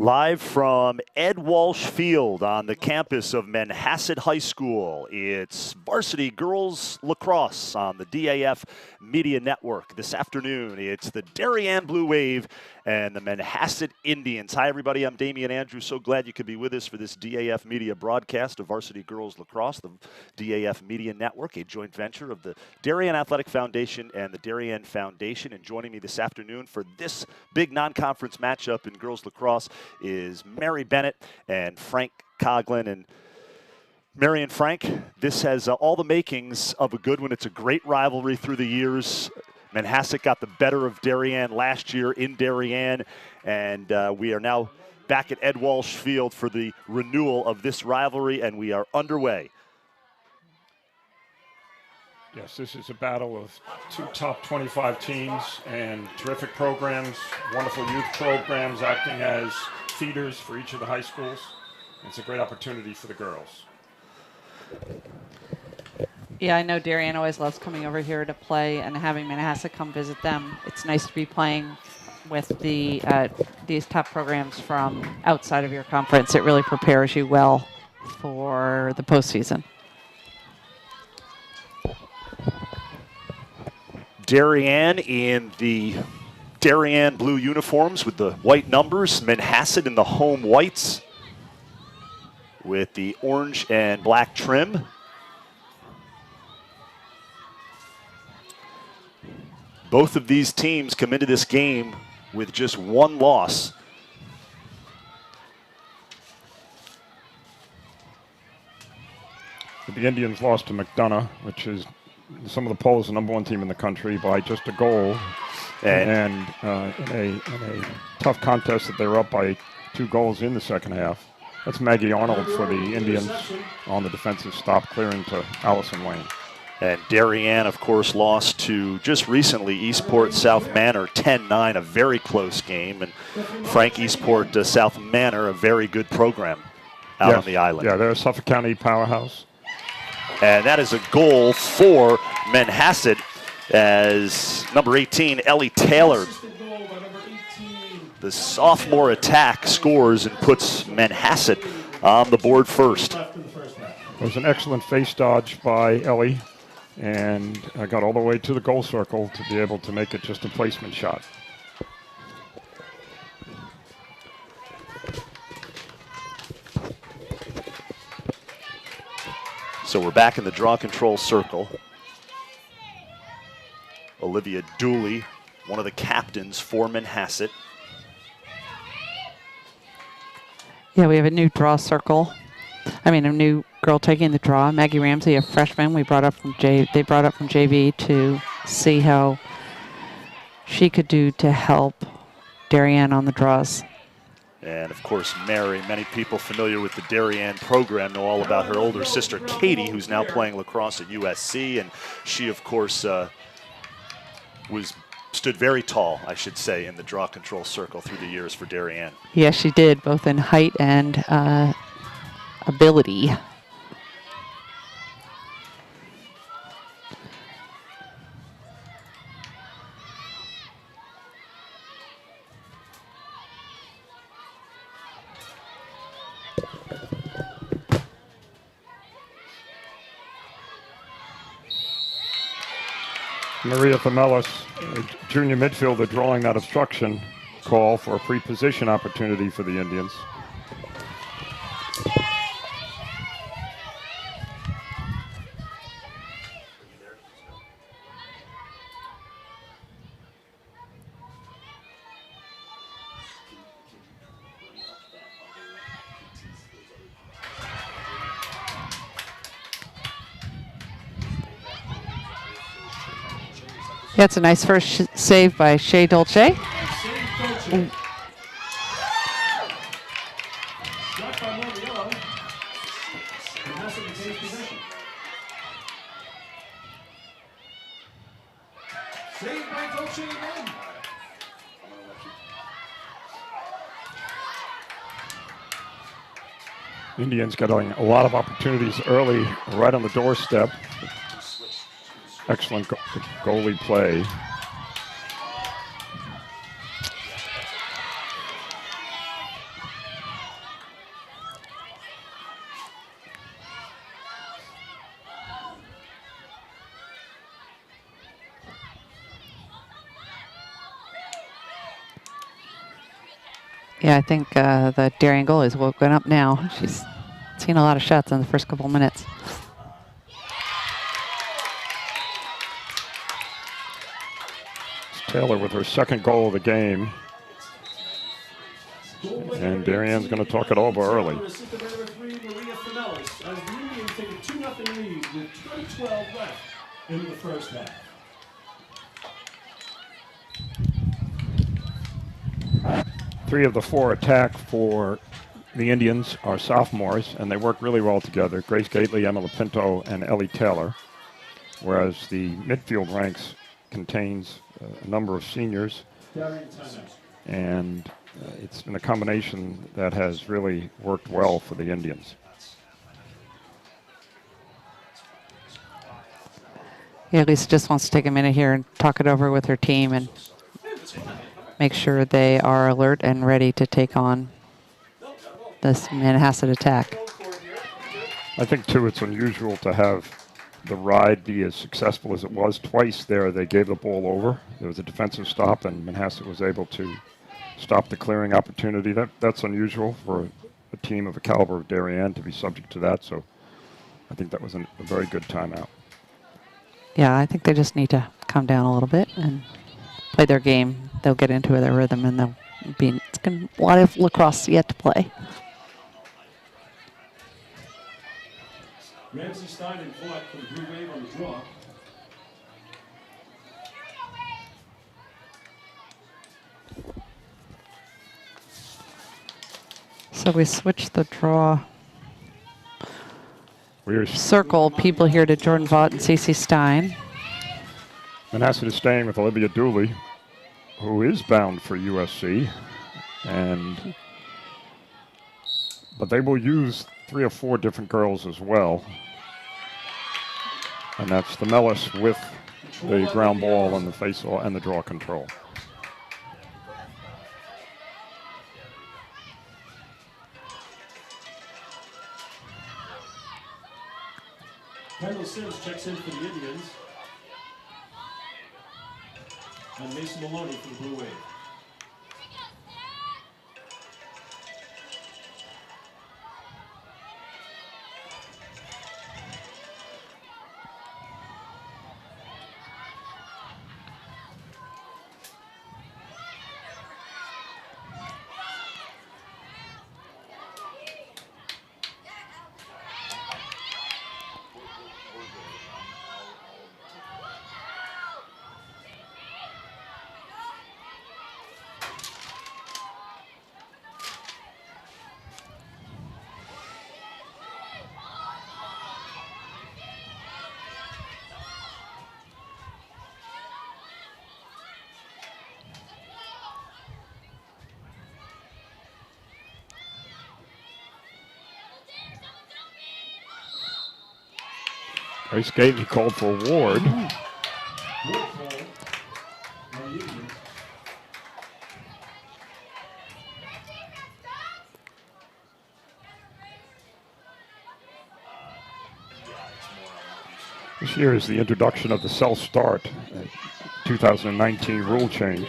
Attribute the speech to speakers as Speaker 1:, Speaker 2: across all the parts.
Speaker 1: Live from Ed Walsh Field on the campus of Manhasset High School, it's Varsity Girls Lacrosse on the DAF Media Network. This afternoon, it's the Darien Blue Wave and the Manhasset Indians. Hi, everybody. I'm Damian Andrews. So glad you could be with us for this DAF Media broadcast of Varsity Girls Lacrosse, the DAF Media Network, a joint venture of the Darien Athletic Foundation and the Darien Foundation. And joining me this afternoon for this big non-conference matchup in girls lacrosse is Mary Bennett and Frank Coughlin. And Mary and Frank, this has all the makings of a good one. It's a great rivalry through the years. Manhasset got the better of Darien last year in Darien, and we are now back at Ed Walsh Field for the renewal of this rivalry, and we are underway.
Speaker 2: Yes, this is a battle of two top 25 teams and terrific programs, wonderful youth programs acting as feeders for each of the high schools. It's a great opportunity for the girls.
Speaker 3: Yeah, I know Darien always loves coming over here to play and having Manhasset come visit them. It's nice to be playing with these top programs from outside of your conference. It really prepares you well for the postseason.
Speaker 1: Darien in the Darien blue uniforms with the white numbers. Manhasset in the home whites with the orange and black trim. Both of these teams come into this game with just one loss.
Speaker 2: The Indians lost to McDonough, which is some of the polls the number one team in the country by just a goal. And in a tough contest that they were up by 2 goals in the second half. That's Maggie Arnold for the Indians on the defensive stop, clearing to Allison Wayne.
Speaker 1: And Darien, of course, lost to just recently Eastport South Manor 10-9, a very close game. And Frank, Eastport South Manor, a very good program out on the island.
Speaker 2: Yeah, they're a Suffolk County powerhouse.
Speaker 1: And that is a goal for Manhasset as number 18, Ellie Taylor, the sophomore attack, scores and puts Manhasset on the board first.
Speaker 2: It was an excellent face dodge by Ellie, and I got all the way to the goal circle to be able to make it just a placement shot.
Speaker 1: So we're back in the draw control circle. Olivia Dooley, one of the captains for Manhasset.
Speaker 3: Yeah, we have a new draw circle. A new girl taking the draw. Maggie Ramsey, a freshman, they brought up from JV to see how she could do to help Darien on the draws.
Speaker 1: And of course, Mary, many people familiar with the Darien program know all about her older sister, Katie, who's now playing lacrosse at USC. And she, of course, stood very tall, I should say, in the draw control circle through the years for Darien.
Speaker 3: Yes, she did, both in height and ability.
Speaker 2: Maria Themelis, a junior midfielder, drawing that obstruction call for a pre-position opportunity for the Indians.
Speaker 3: That's a nice first save by Shea Dolce.
Speaker 2: Indians getting a lot of opportunities early, right on the doorstep. Excellent goalie play.
Speaker 3: Yeah, I think the Darien goalie's woken up now. She's seen a lot of shots in the first couple minutes.
Speaker 2: Taylor with her second goal of the game. And Darien's going to talk it over early.
Speaker 4: As the Indians take a 2-0 lead with 2:12 left in the first half.
Speaker 2: Three of the four attack for the Indians are sophomores, and they work really well together. Grace Gately, Emma Pinto, and Ellie Taylor. Whereas the midfield ranks contains a number of seniors. And it's been a combination that has really worked well for the Indians.
Speaker 3: Yeah, Lisa just wants to take a minute here and talk it over with her team and make sure they are alert and ready to take on this Manhasset attack.
Speaker 2: I think, too, it's unusual to have the ride be as successful as it was. Twice there, they gave the ball over. There was a defensive stop, and Manhasset was able to stop the clearing opportunity. That's unusual for a team of the caliber of Darien to be subject to that, so I think that was a very good timeout.
Speaker 3: Yeah, I think they just need to calm down a little bit and play their game. They'll get into their rhythm, and they'll be. It's a lot of lacrosse yet to play.
Speaker 4: Ramsey Stein and fought for the Blue Wave on the draw.
Speaker 3: So we switched the draw. Circle people here to Jordan Vaught and Cece Stein.
Speaker 2: Manhasset is staying with Olivia Dooley, who is bound for USC, but they will use 3 or 4 different girls as well. And that's the Mellis with the ground ball and the face and the draw control.
Speaker 4: Kendall Sims checks in for the Indians. And Mason Maloney for the Blue Wave.
Speaker 2: Grace Gately called for a ward. This year is the introduction of the self-start 2019 rule change,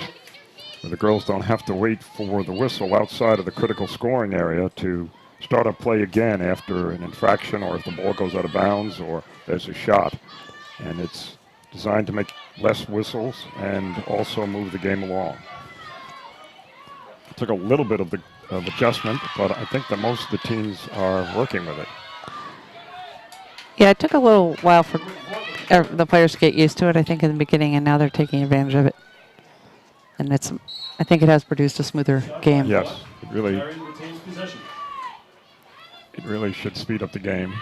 Speaker 2: where the girls don't have to wait for the whistle outside of the critical scoring area to start up play again after an infraction or if the ball goes out of bounds or there's a shot. And it's designed to make less whistles and also move the game along. It took a little bit of adjustment, but I think that most of the teams are working with it.
Speaker 3: Yeah, it took a little while for the players to get used to it, I think, in the beginning, and now they're taking advantage of it. And I think it has produced a smoother game.
Speaker 2: Yes, it really should speed up the game.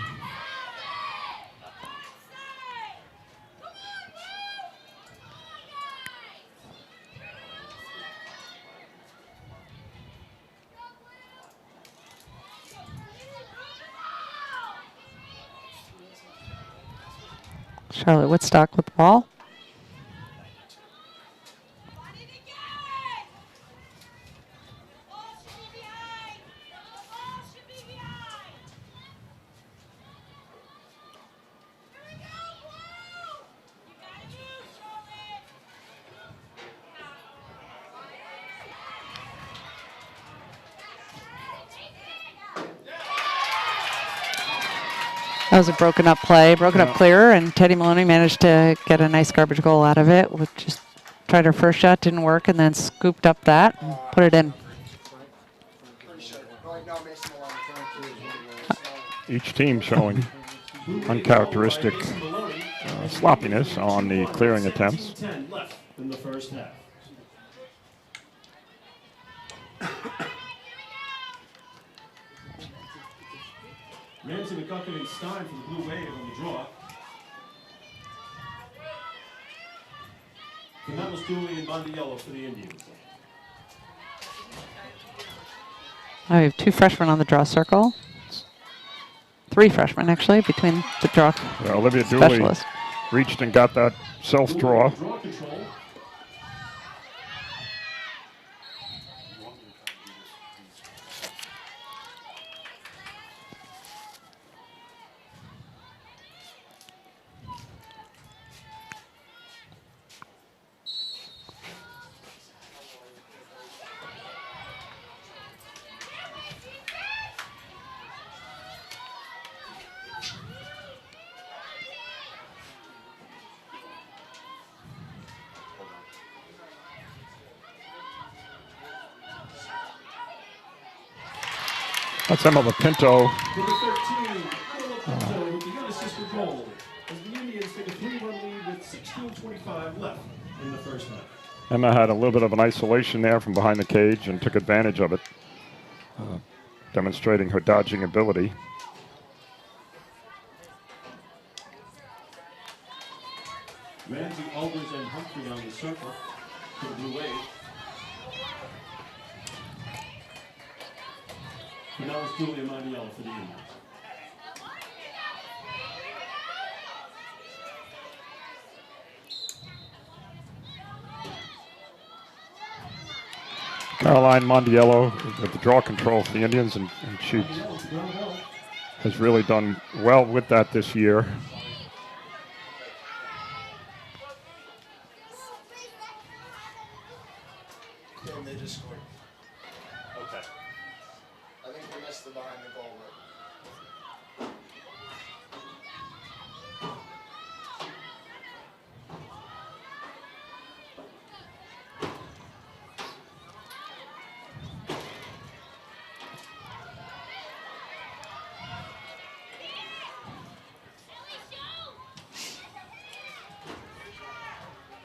Speaker 3: Charlotte Woodstock with the ball. That was a broken up play, broken up clear, and Teddy Maloney managed to get a nice garbage goal out of it. Which just tried her first shot, didn't work, and then scooped up that and put it in.
Speaker 2: Each team showing uncharacteristic sloppiness on the clearing attempts.
Speaker 4: 10 left in the first half. Ramsey, McGuckin, and Stein for the Blue Wave on the draw. Canales, Dooley, and Mondiello for the Indians.
Speaker 3: I have 2 freshmen on the draw circle. 3 freshmen, actually, between the draw
Speaker 2: Olivia
Speaker 3: specialists.
Speaker 2: Dooley reached and got that self-draw.
Speaker 4: Draw control.
Speaker 2: That's Emma Pinto.
Speaker 4: Number 13, Emma Pinto with the young assist for goal. As the Indians take a 3-1 lead with 16:25 left in the first half.
Speaker 2: Emma had a little bit of an isolation there from behind the cage and took advantage of it, demonstrating her dodging ability.
Speaker 4: Ramsey, Alders, and Humphrey on the circle for the Blue Wave. Canales, Dooley, and Mondiello for the Indians.
Speaker 2: Caroline Mondiello with the draw control for the Indians, and she has really done well with that this year.
Speaker 5: And they just scored.
Speaker 1: Okay.
Speaker 5: I think they missed the behind the goal.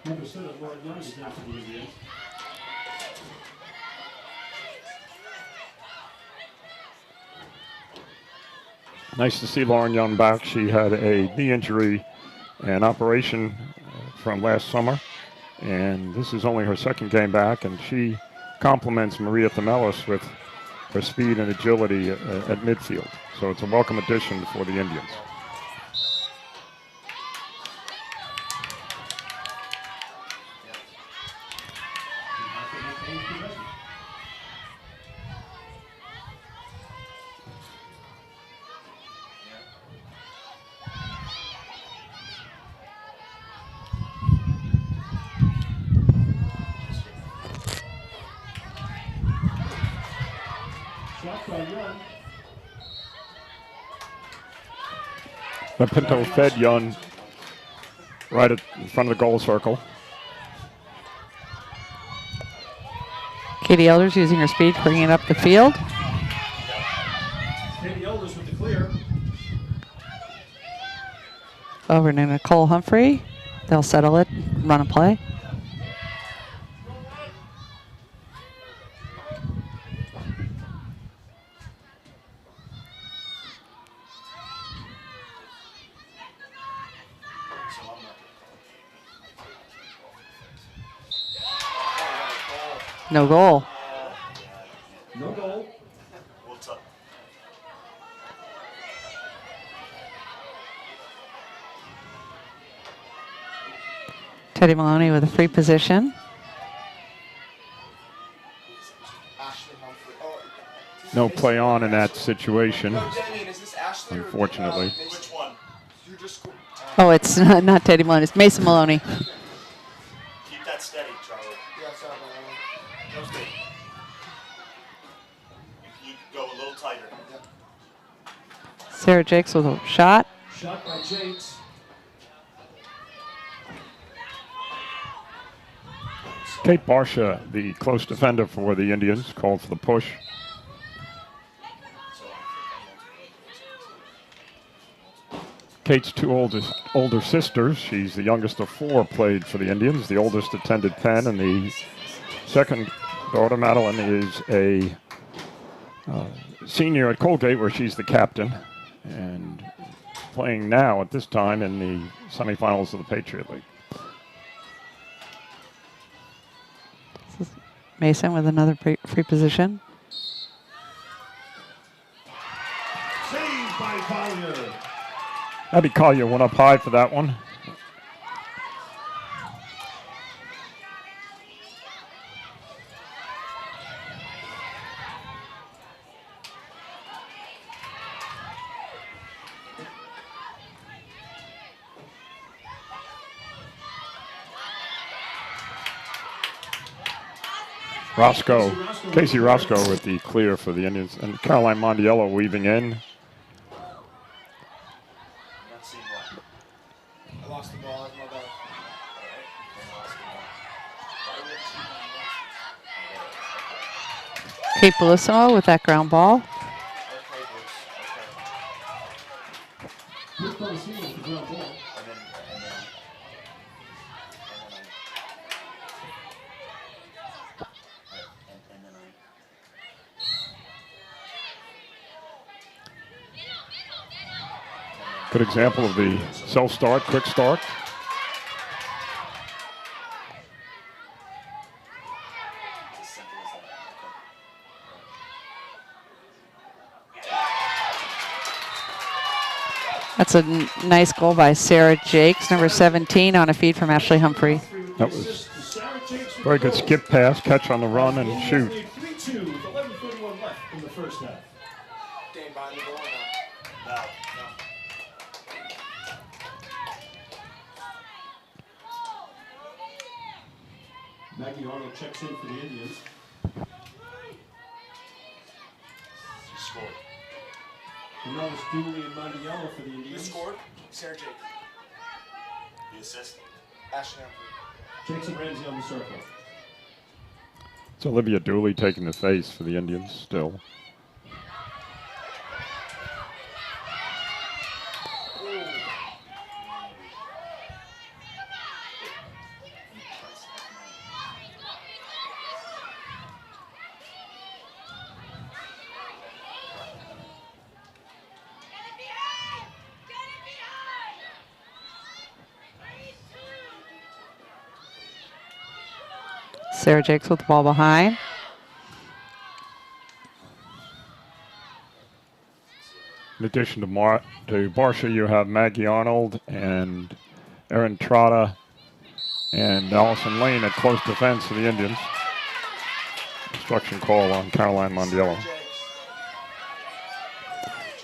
Speaker 4: Number 7, Laura Young is down for the Indians.
Speaker 2: Nice to see Lauren Young back. She had a knee injury and operation from last summer, and this is only her second game back, and she complements Maria Themelis with her speed and agility at midfield. So it's a welcome addition for the Indians. Pinto fed Young right in front of the goal circle.
Speaker 3: Katie Elders using her speed, bringing it up the field.
Speaker 4: Katie Elders with the clear.
Speaker 3: Over to Nicole Humphrey. They'll settle it, run a play. No goal.
Speaker 4: No goal.
Speaker 1: What's up?
Speaker 3: Teddy Maloney with a free position.
Speaker 5: Ashley Humphrey. Oh,
Speaker 2: No play on in that situation,
Speaker 5: no, Damien, is this Ashley or,
Speaker 2: unfortunately.
Speaker 5: Mason?
Speaker 1: Which one?
Speaker 5: You just scored.
Speaker 3: Oh, it's not Teddy Maloney, it's Mason Maloney.
Speaker 1: Keep that steady, Charlie.
Speaker 5: Yeah, sorry about that.
Speaker 1: That was good. You can go a little tighter.
Speaker 3: Sarah Jakes with a shot.
Speaker 4: Shot by Jakes.
Speaker 2: Kate Barsha, the close defender for the Indians, called for the push. Kate's two older sisters. She's the youngest of four, played for the Indians. The oldest attended Penn, and the second daughter, Madeline, is a senior at Colgate, where she's the captain, and playing now at this time in the semifinals of the Patriot League.
Speaker 3: Mason with another free position.
Speaker 4: Saved by Collier.
Speaker 2: Abby Collier went up high for that one. Casey Roscoe with the clear for the Indians, and Caroline Mondiello weaving in.
Speaker 5: I lost the ball. My bad.
Speaker 3: Kate Bellissimo with that ground ball.
Speaker 4: Good Bellissimo with the ground ball.
Speaker 2: Good example of the self-start, quick start.
Speaker 3: That's a nice goal by Sarah Jakes, number 17, on a feed from Ashley Humphrey.
Speaker 2: That was very good skip pass, catch on the run, and shoot.
Speaker 4: 3-2 with 11:31 left in the first half.
Speaker 5: Dane behind the goal or no? No.
Speaker 4: Maggie Arnold checks in for the Indians.
Speaker 5: She scored.
Speaker 4: And now it's Dooley and Mondiello for the
Speaker 5: Who
Speaker 4: Indians.
Speaker 5: scored? Sarah Jake. The assist. Ashley Humphrey.
Speaker 4: Jakes and Ramsey on the circle.
Speaker 2: It's Olivia Dooley taking the face for the Indians still.
Speaker 3: Sarah Jakes with the ball behind.
Speaker 2: In addition to Barsha, you have Maggie Arnold and Erin Trotta and Allison Lane at close defense for the Indians. Instruction call on Caroline Mondiello.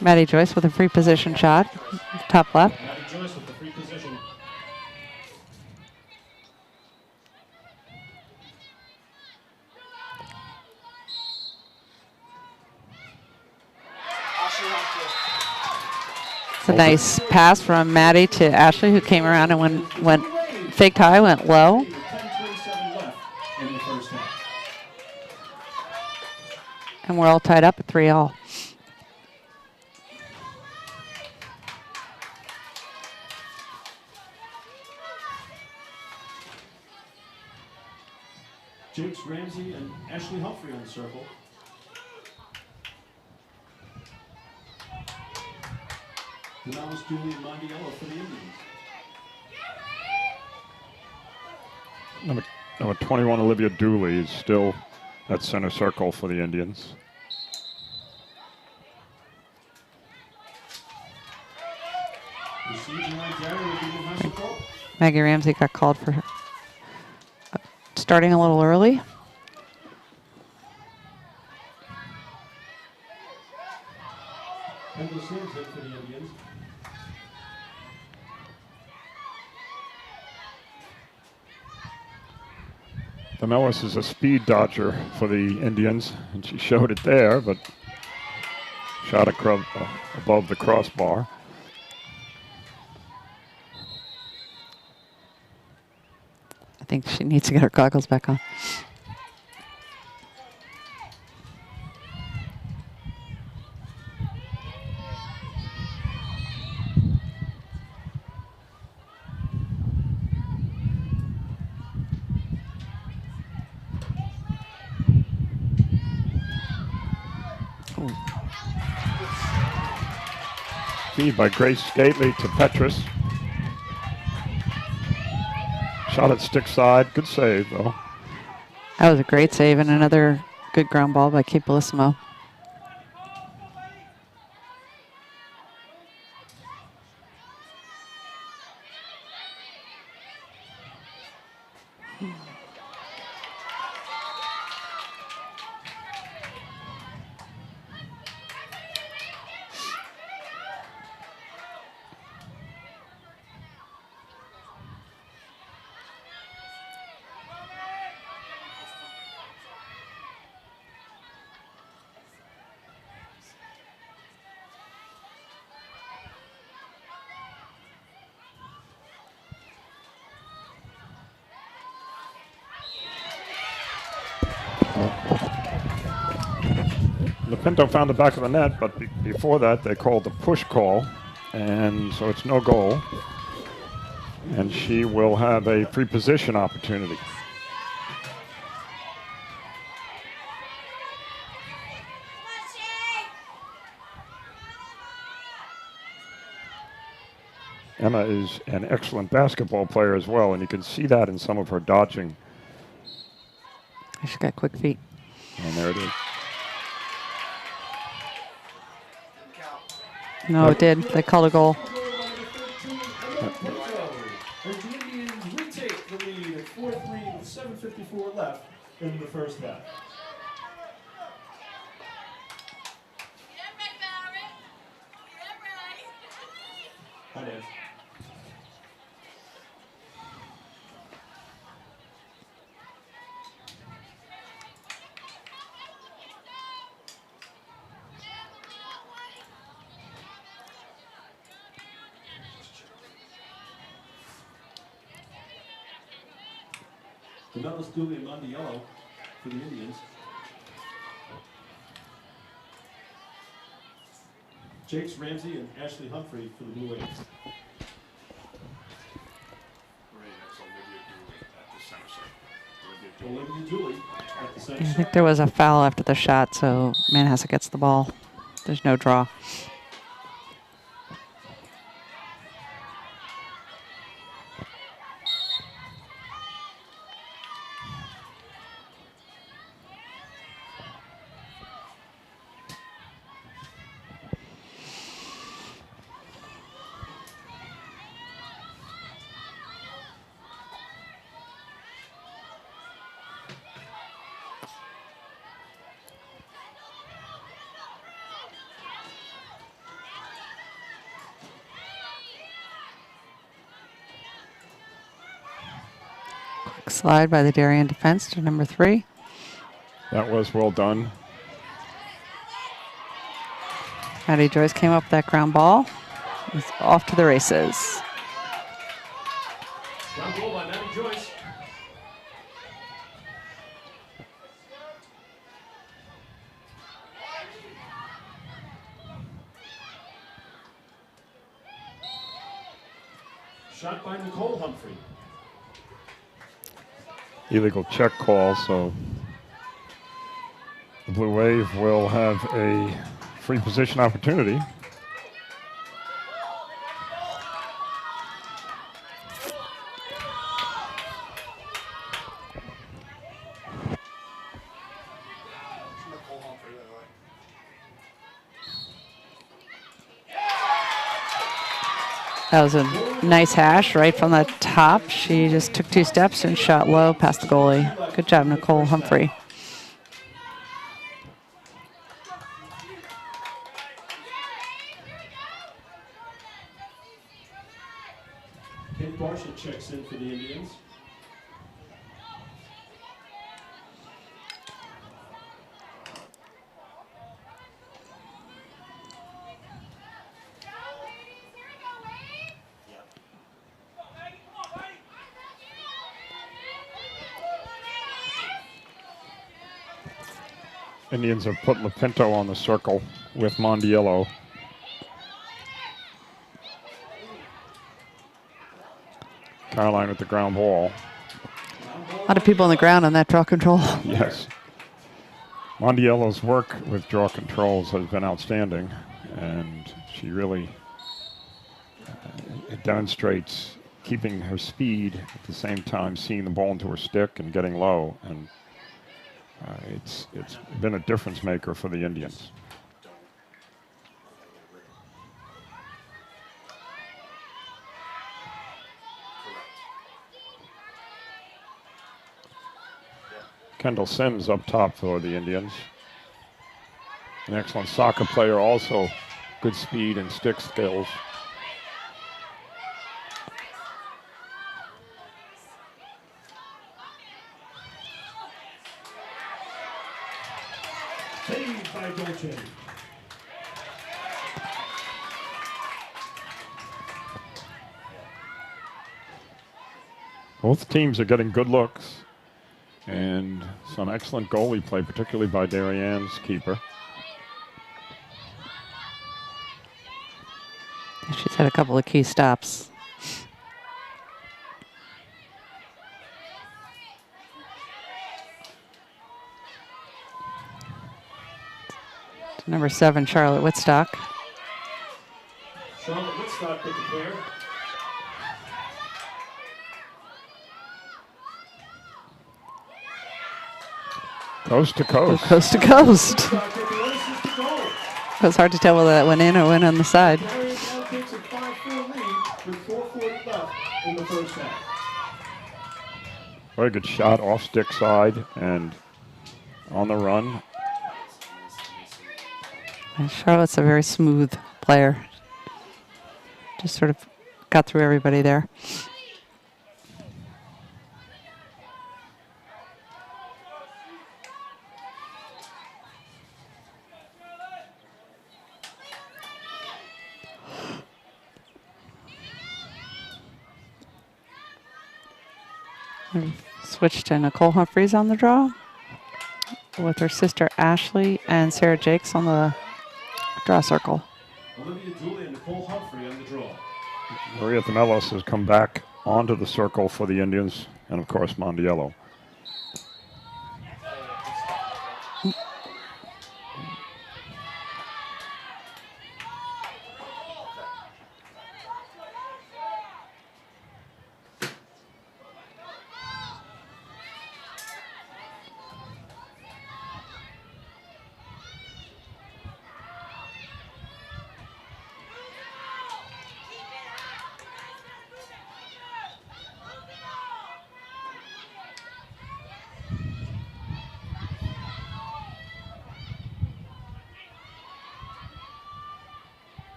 Speaker 3: Maddie Joyce with a free position shot, top left.
Speaker 4: Maddie Joyce with the free position.
Speaker 5: Ashley Humphrey.
Speaker 3: It's a nice pass from Maddie to Ashley, who came around and went faked high, went low.
Speaker 4: With 10:27 left in the first half.
Speaker 3: And we're all tied up at 3-all.
Speaker 4: Jakes, Ramsey, and Ashley Humphrey on the circle. And now it's Dooley and Mondiello for the Indians.
Speaker 2: Number 21, Olivia Dooley, is still at center circle for the Indians.
Speaker 4: Receiving line Darien will be Manhasset goal.
Speaker 3: Maggie Ramsey got called for starting a little early.
Speaker 4: Kendall Sims in for the Indians.
Speaker 2: The Mellis is a speed dodger for the Indians, and she showed it there, but shot above the crossbar.
Speaker 3: think she needs to get her goggles back on.
Speaker 2: Feed by Grace Gately to Petrus. Shot at stick side. Good save, though.
Speaker 3: That was a great save and another good ground ball by Kate Bellissimo.
Speaker 2: Pinto found the back of the net, but before that they called the push call, and so it's no goal. And she will have a free position opportunity. Emma is an excellent basketball player as well, and you can see that in some of her dodging.
Speaker 3: She's got quick feet.
Speaker 2: And there it is.
Speaker 3: No, it did. They called a goal.
Speaker 4: As the Indians retake the lead at 4-3 with 7:54 left in the first half. Hi, Dan. Douglas Dooley and Monty Yellow for the Indians. Jakes Ramsey and Ashley Humphrey for the Blue Wings. Olivia Dooley at the center.
Speaker 3: I think there was a foul after the shot, so Manhasset gets the ball. There's no draw. Slide by the Darien defense to number 3.
Speaker 2: That was well done.
Speaker 3: Maddie Joyce came up with that ground ball. It's off to the races.
Speaker 4: Ground goal by Maddie Joyce. Shot by Nicole Humphrey.
Speaker 2: Illegal check call, so the Blue Wave will have a free position opportunity.
Speaker 3: That was a nice hash right from the top. She just took 2 steps and shot low past the goalie. Good job, Nicole Humphrey.
Speaker 4: Kate Barshett checks in for the Indians.
Speaker 2: Indians have put Lapinto on the circle with Mondiello. Caroline with the ground ball.
Speaker 3: A lot of people on the ground on that draw control.
Speaker 2: Yes. Mondiello's work with draw controls has been outstanding, and she really demonstrates keeping her speed at the same time seeing the ball into her stick and getting low, and it's been a difference maker for the Indians. Kendall Sims up top for the Indians. An excellent soccer player, also good speed and stick skills.
Speaker 4: Saved by Dolce.
Speaker 2: Both teams are getting good looks and some excellent goalie play, particularly by Darienne's keeper.
Speaker 3: She's had a couple of key stops. Number 7, Charlotte Whitstock.
Speaker 4: Charlotte Whitstock with the clear.
Speaker 2: Coast to coast.
Speaker 3: Coast to coast.
Speaker 4: Whitstock with the assist to goal.
Speaker 3: It was hard to tell whether that went in or went on the side.
Speaker 4: Darien now takes a 5-4 lead with 4:40 left in the first half.
Speaker 2: Very good shot off stick side and on the run.
Speaker 3: And Charlotte's a very smooth player. Just sort of got through everybody there. We've switched to Nicole Humphreys on the draw with her sister Ashley and Sarah Jakes on the draw circle.
Speaker 4: Olivia Dooley and Nicole Humphrey on the draw.
Speaker 2: Maria Themelos has come back onto the circle for the Indians, and of course Mondiello.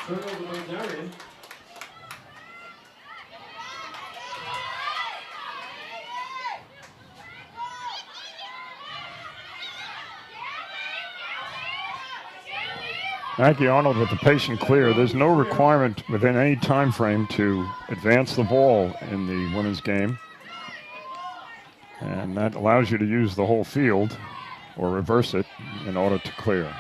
Speaker 4: Turnover by Darien.
Speaker 2: Maggie Arnold with the patient clear. There's no requirement within any time frame to advance the ball in the women's game. And that allows you to use the whole field or reverse it in order to clear.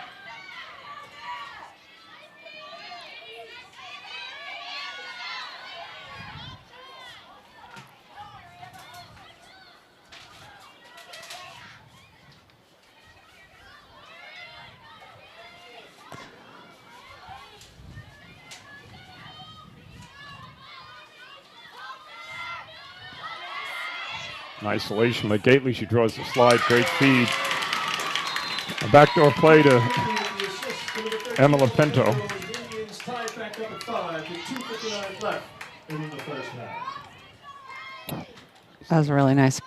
Speaker 2: Isolation by Gately. She draws the slide. Great feed. A backdoor play to Emma Lapinto.
Speaker 4: Indians tied back up at 5 with 2:59 left in the first half.
Speaker 3: That was a really nice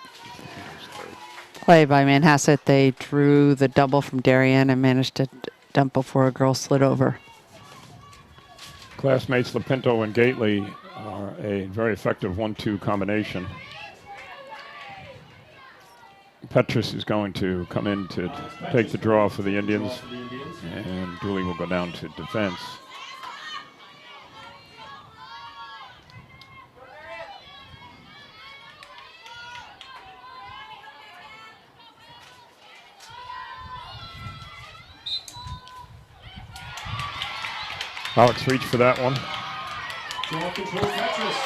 Speaker 3: play by Manhasset. They drew the double from Darien and managed to dump before a girl slid over.
Speaker 2: Classmates Lapinto and Gately are a very effective 1-2 combination. Petrus is going to come in to take the draw for the Indians, and Dooley will go down to defense. Alex reached for that one.
Speaker 4: Ball control Petrus.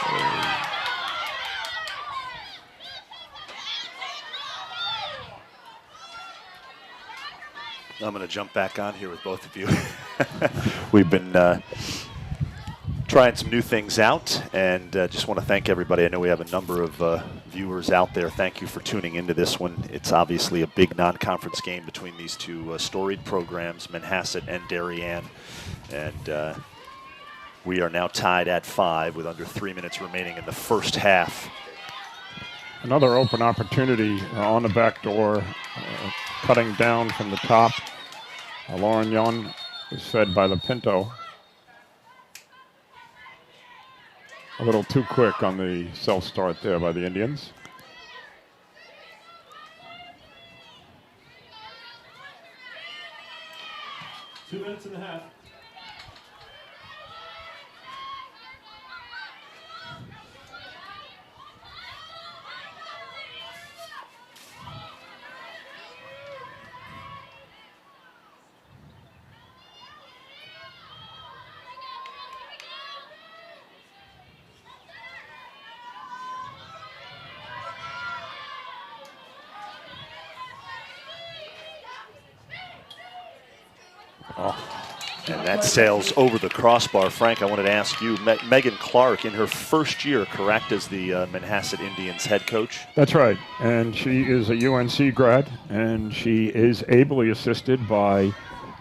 Speaker 1: I'm going to jump back on here with both of you. We've been trying some new things out, and just want to thank everybody. I know we have a number of viewers out there. Thank you for tuning into this one. It's obviously a big non-conference game between these two storied programs, Manhasset and Darien, and we are now tied at 5 with under 3 minutes remaining in the first half.
Speaker 2: Another open opportunity on the back door, cutting down from the top. Lauren Young is fed by the Pinto. A little too quick on the self-start there by the Indians.
Speaker 4: Two minutes and a half.
Speaker 1: And that sails over the crossbar. Frank, I wanted to ask you, Megan Clark in her first year, correct, as the Manhasset Indians head coach?
Speaker 2: That's right, and she is a UNC grad, and she is ably assisted by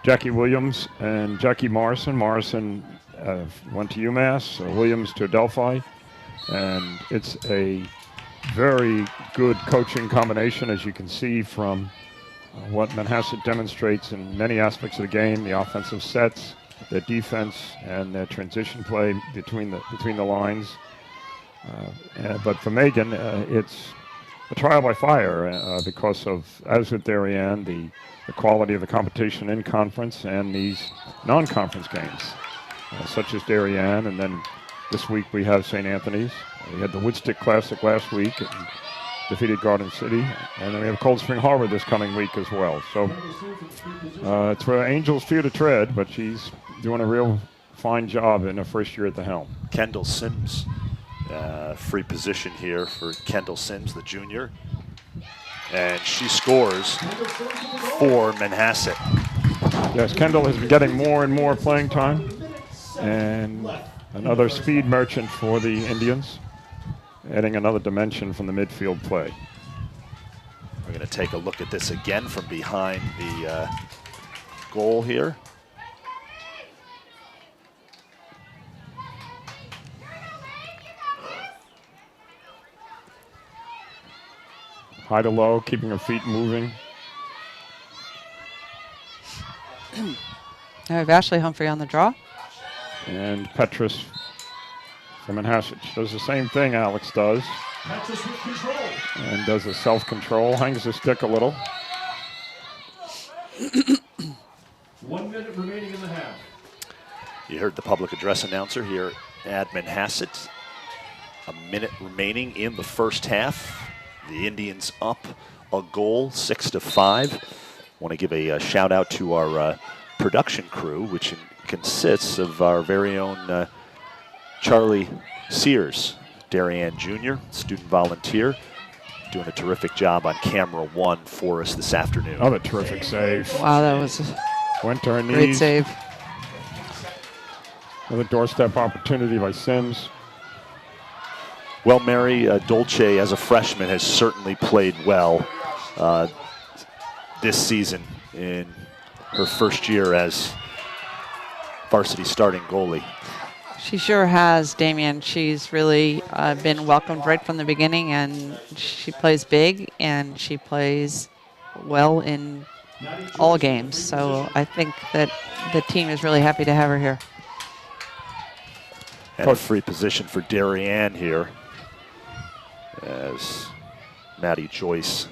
Speaker 2: Jackie Williams and Jackie Morrison. Morrison went to UMass, Williams to Adelphi, and it's a very good coaching combination, as you can see from what Manhasset demonstrates in many aspects of the game, the offensive sets, their defense, and their transition play between the lines. But for Megan, it's a trial by fire because of, as with Darien, the quality of the competition in conference and these non-conference games, such as Darien, and then this week we have St. Anthony's. We had the Woodstick Classic last week and defeated Garden City, and then we have Cold Spring Harbor this coming week as well. So it's where Angel's fear to tread, but she's doing a real fine job in her first year at the helm.
Speaker 1: Kendall Sims, free position here for Kendall Sims, the junior. And she scores for Manhasset.
Speaker 2: Yes, Kendall has been getting more and more playing time, and another speed merchant for the Indians, adding another dimension from the midfield play.
Speaker 1: We're going to take a look at this again from behind the goal here.
Speaker 2: High to low, keeping her feet moving.
Speaker 3: I have Ashley Humphrey on the draw.
Speaker 2: And Petrus from Manhasset. She does the same thing Alex does.
Speaker 4: Petrus with control.
Speaker 2: And does a self-control, hangs the stick a little.
Speaker 4: 1 minute remaining in the half.
Speaker 1: You heard the public address announcer here at Manhasset. A minute remaining in the first half. The Indians up a goal, 6-5. Want to give a shout out to our production crew, which consists of our very own Charlie Sears, Darien Jr., student volunteer, doing a terrific job on camera 1 for us this afternoon.
Speaker 2: Another terrific save.
Speaker 3: Wow, that was
Speaker 2: Went to her
Speaker 3: a
Speaker 2: knees.
Speaker 3: great save.
Speaker 2: Another doorstep opportunity by Sims.
Speaker 1: Well, Mary Dolce, as a freshman, has certainly played well this season in her first year as varsity starting goalie.
Speaker 3: She sure has, Damien. She's really been welcomed right from the beginning, and she plays big, and she plays well in all games. So I think that the team is really happy to have her here.
Speaker 1: And a free position for Darien here as Maddie Joyce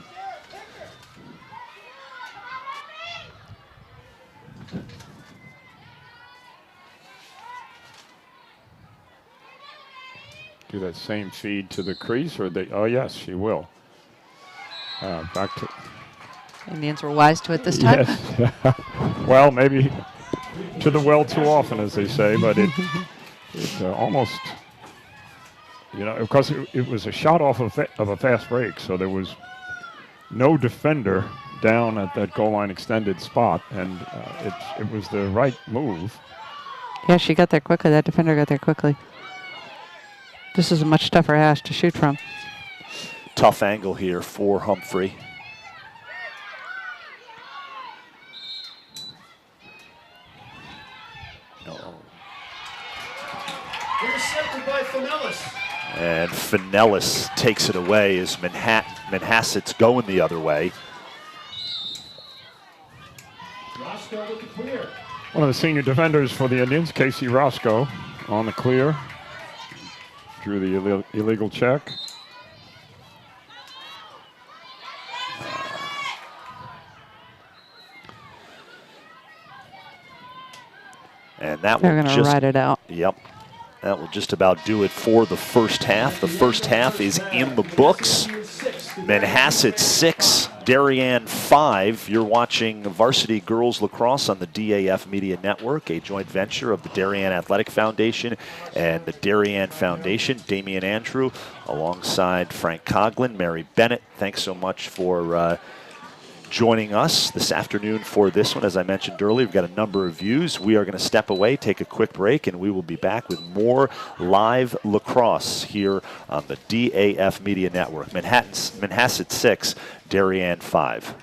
Speaker 2: Do that same feed to the crease, or they? Oh yes, she will. Back to.
Speaker 3: Indians were wise to it this time.
Speaker 2: Yes. Well, maybe to the well too often, as they say, but it almost, because it was a shot off of a fast break, so there was no defender down at that goal line extended spot, and it was the right move.
Speaker 3: Yeah, she got there quickly. That defender got there quickly. This is a much tougher hash to shoot from.
Speaker 1: Tough angle here for Humphrey.
Speaker 4: Intercepted by Finellis.
Speaker 1: And Finellis takes it away as Manhasset's going the other way.
Speaker 4: Roscoe with the clear.
Speaker 2: One of the senior defenders for the Indians, Casey Roscoe, on the clear. Drew the illegal check.
Speaker 1: And that
Speaker 3: They're
Speaker 1: will
Speaker 3: going to ride it out.
Speaker 1: Yep. That will just about do it for the first half. The first half is in the books. Manhasset 6, Darien 5. You're watching Varsity Girls Lacrosse on the DAF Media Network, a joint venture of the Darien Athletic Foundation and the Darien Foundation. Damian Andrew alongside Frank Coughlin, Mary Bennett. Thanks so much for joining us this afternoon for this one. As I mentioned earlier, we've got a number of views. We are going to step away, take a quick break, and we will be back with more live lacrosse here on the DAF Media Network. Manhasset 6, Darien 5.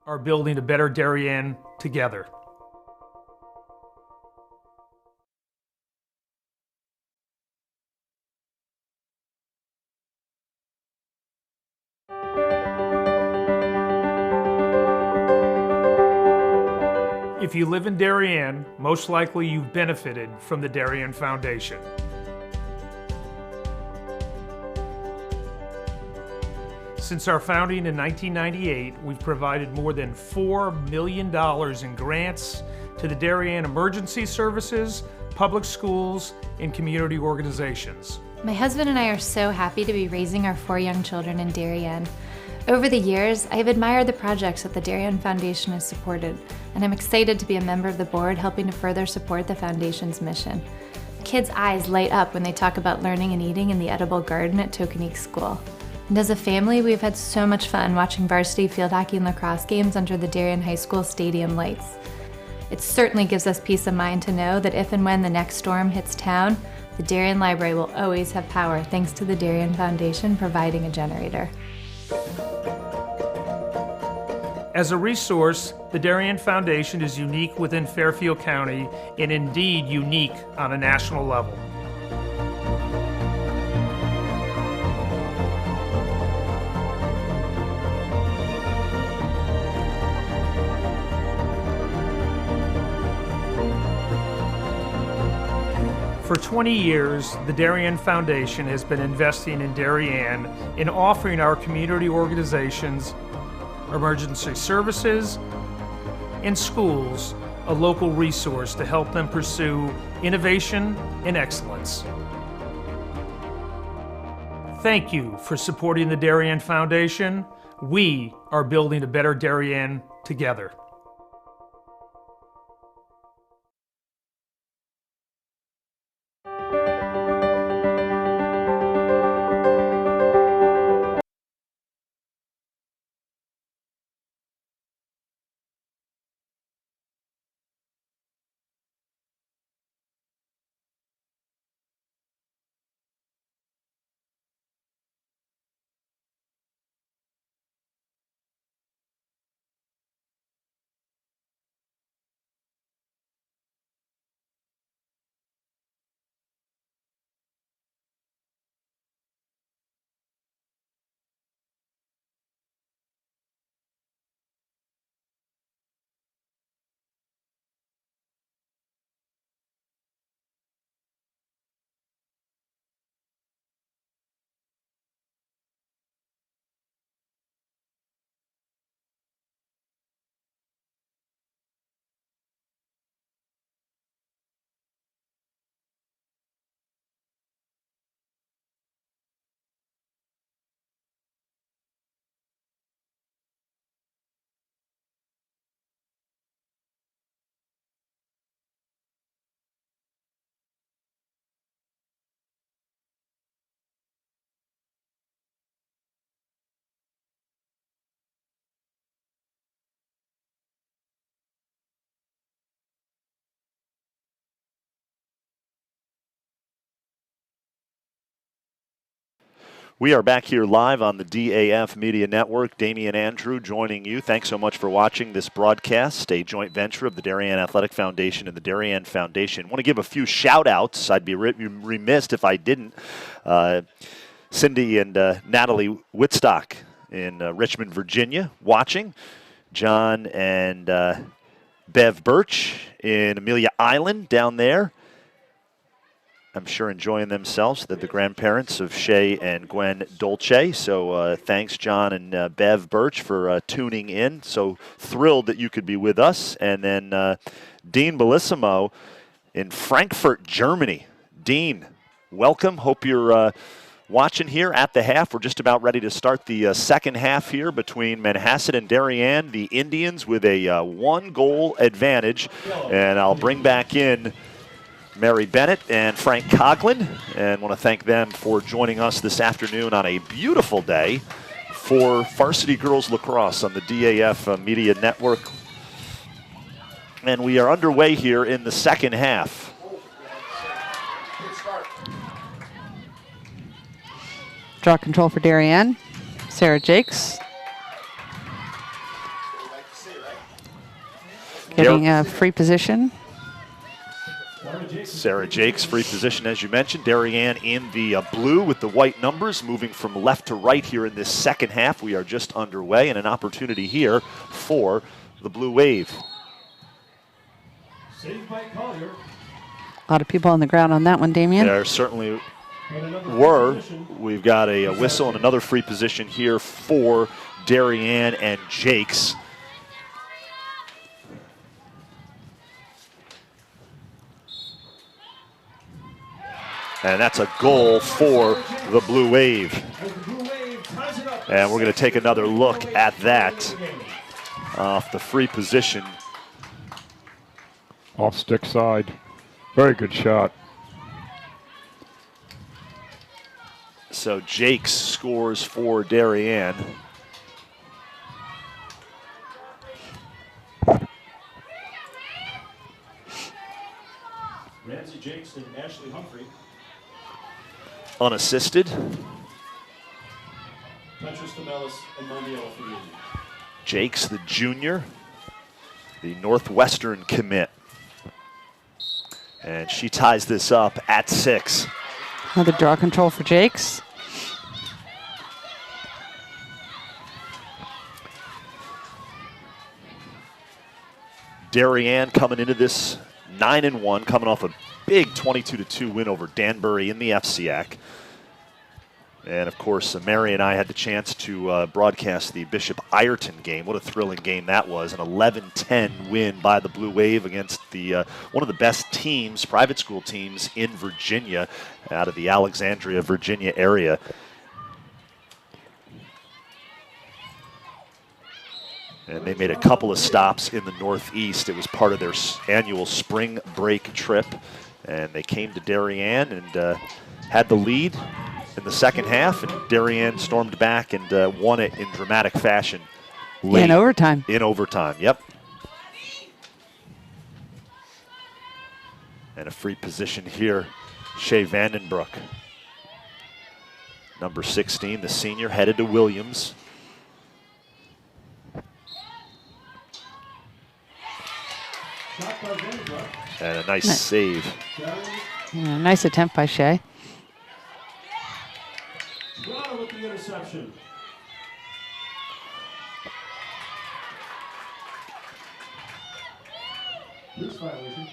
Speaker 6: Are building a better Darien together. If you live in Darien, most likely you've benefited from the Darien Foundation. Since our founding in 1998, we've provided more than $4 million in grants to the Darien Emergency Services, public schools, and community organizations.
Speaker 7: My husband and I are so happy to be raising our 4 young children in Darien. Over the years, I have admired the projects that the Darien Foundation has supported, and I'm excited to be a member of the board helping to further support the Foundation's mission. Kids' eyes light up when they talk about learning and eating in the edible garden at Tokenique School. And as a family, we've had so much fun watching varsity field hockey and lacrosse games under the Darien High School stadium lights. It certainly gives us peace of mind to know that if and when the next storm hits town, the Darien Library will always have power thanks to the Darien Foundation providing a generator.
Speaker 6: As a resource, the Darien Foundation is unique within Fairfield County and indeed unique on a national level. For 20 years, the Darien Foundation has been investing in Darien and offering our community organizations, emergency services, and schools a local resource to help them pursue innovation and excellence. Thank you for supporting the Darien Foundation. We are building a better Darien together.
Speaker 1: We are back here live on the DAF Media Network. Damian Andrew joining you. Thanks so much for watching this broadcast, a joint venture of the Darien Athletic Foundation and the Darien Foundation. I want to give a few shout-outs. I'd be remiss if I didn't. Cindy and Natalie Whitstock in Richmond, Virginia, watching. John and Bev Birch in Amelia Island down there. I'm sure enjoying themselves. They're the grandparents of Shay and Gwen Dolce. So thanks, John and Bev Birch, for tuning in. So thrilled that you could be with us. And then Dean Bellissimo in Frankfurt, Germany. Dean, welcome. Hope you're watching here at the half. We're just about ready to start the second half here between Manhasset and Darien. The Indians with a 1-goal advantage. And I'll bring back in Mary Bennett and Frank Coughlin, and want to thank them for joining us this afternoon on a beautiful day for Varsity Girls Lacrosse on the DAF Media Network. And we are underway here in the second half.
Speaker 3: Draw control for Darien. Sarah Jakes. Getting a free position.
Speaker 1: Sarah Jakes, free position, as you mentioned. Darien in the blue with the white numbers, moving from left to right here in this second half. We are just underway, and an opportunity here for the Blue Wave.
Speaker 4: Saved by Collier.
Speaker 3: A lot of people on the ground on that one, Damien.
Speaker 1: There certainly
Speaker 4: And another free
Speaker 1: were.
Speaker 4: position.
Speaker 1: We've got a whistle and another free position here for Darien and Jakes. And that's a goal for the Blue Wave.
Speaker 4: As the Blue Wave ties it up.
Speaker 1: And we're going to take another look at that off the free position.
Speaker 2: Off stick side. Very good shot.
Speaker 1: So Jakes scores for Darien.
Speaker 4: Ramsey Jakes and Ashley Humphrey.
Speaker 1: Unassisted.
Speaker 4: Petrus Tamelis and Mondial for Union.
Speaker 1: Jakes, the junior, the Northwestern commit. And she ties this up at 6.
Speaker 3: Another draw control for Jakes.
Speaker 1: Darien coming into this 9-1, coming off a big 22-2 win over Danbury in the FCAC. And of course, Mary and I had the chance to broadcast the Bishop Ireton game. What a thrilling game that was. An 11-10 win by the Blue Wave against the one of the best teams, private school teams in Virginia, out of the Alexandria, Virginia area. And they made a couple of stops in the Northeast. It was part of their annual spring break trip. And they came to Darien and had the lead in the second half, and Darien stormed back and won it in dramatic fashion.
Speaker 3: In overtime.
Speaker 1: In overtime, yep. And a free position here, Shea Vandenbroek. Number 16, the senior, headed to Williams.
Speaker 4: Shot by Vandenbroek.
Speaker 1: And a nice save.
Speaker 3: Yeah, nice attempt by Shea.
Speaker 4: Toronto with the interception. Loose violation.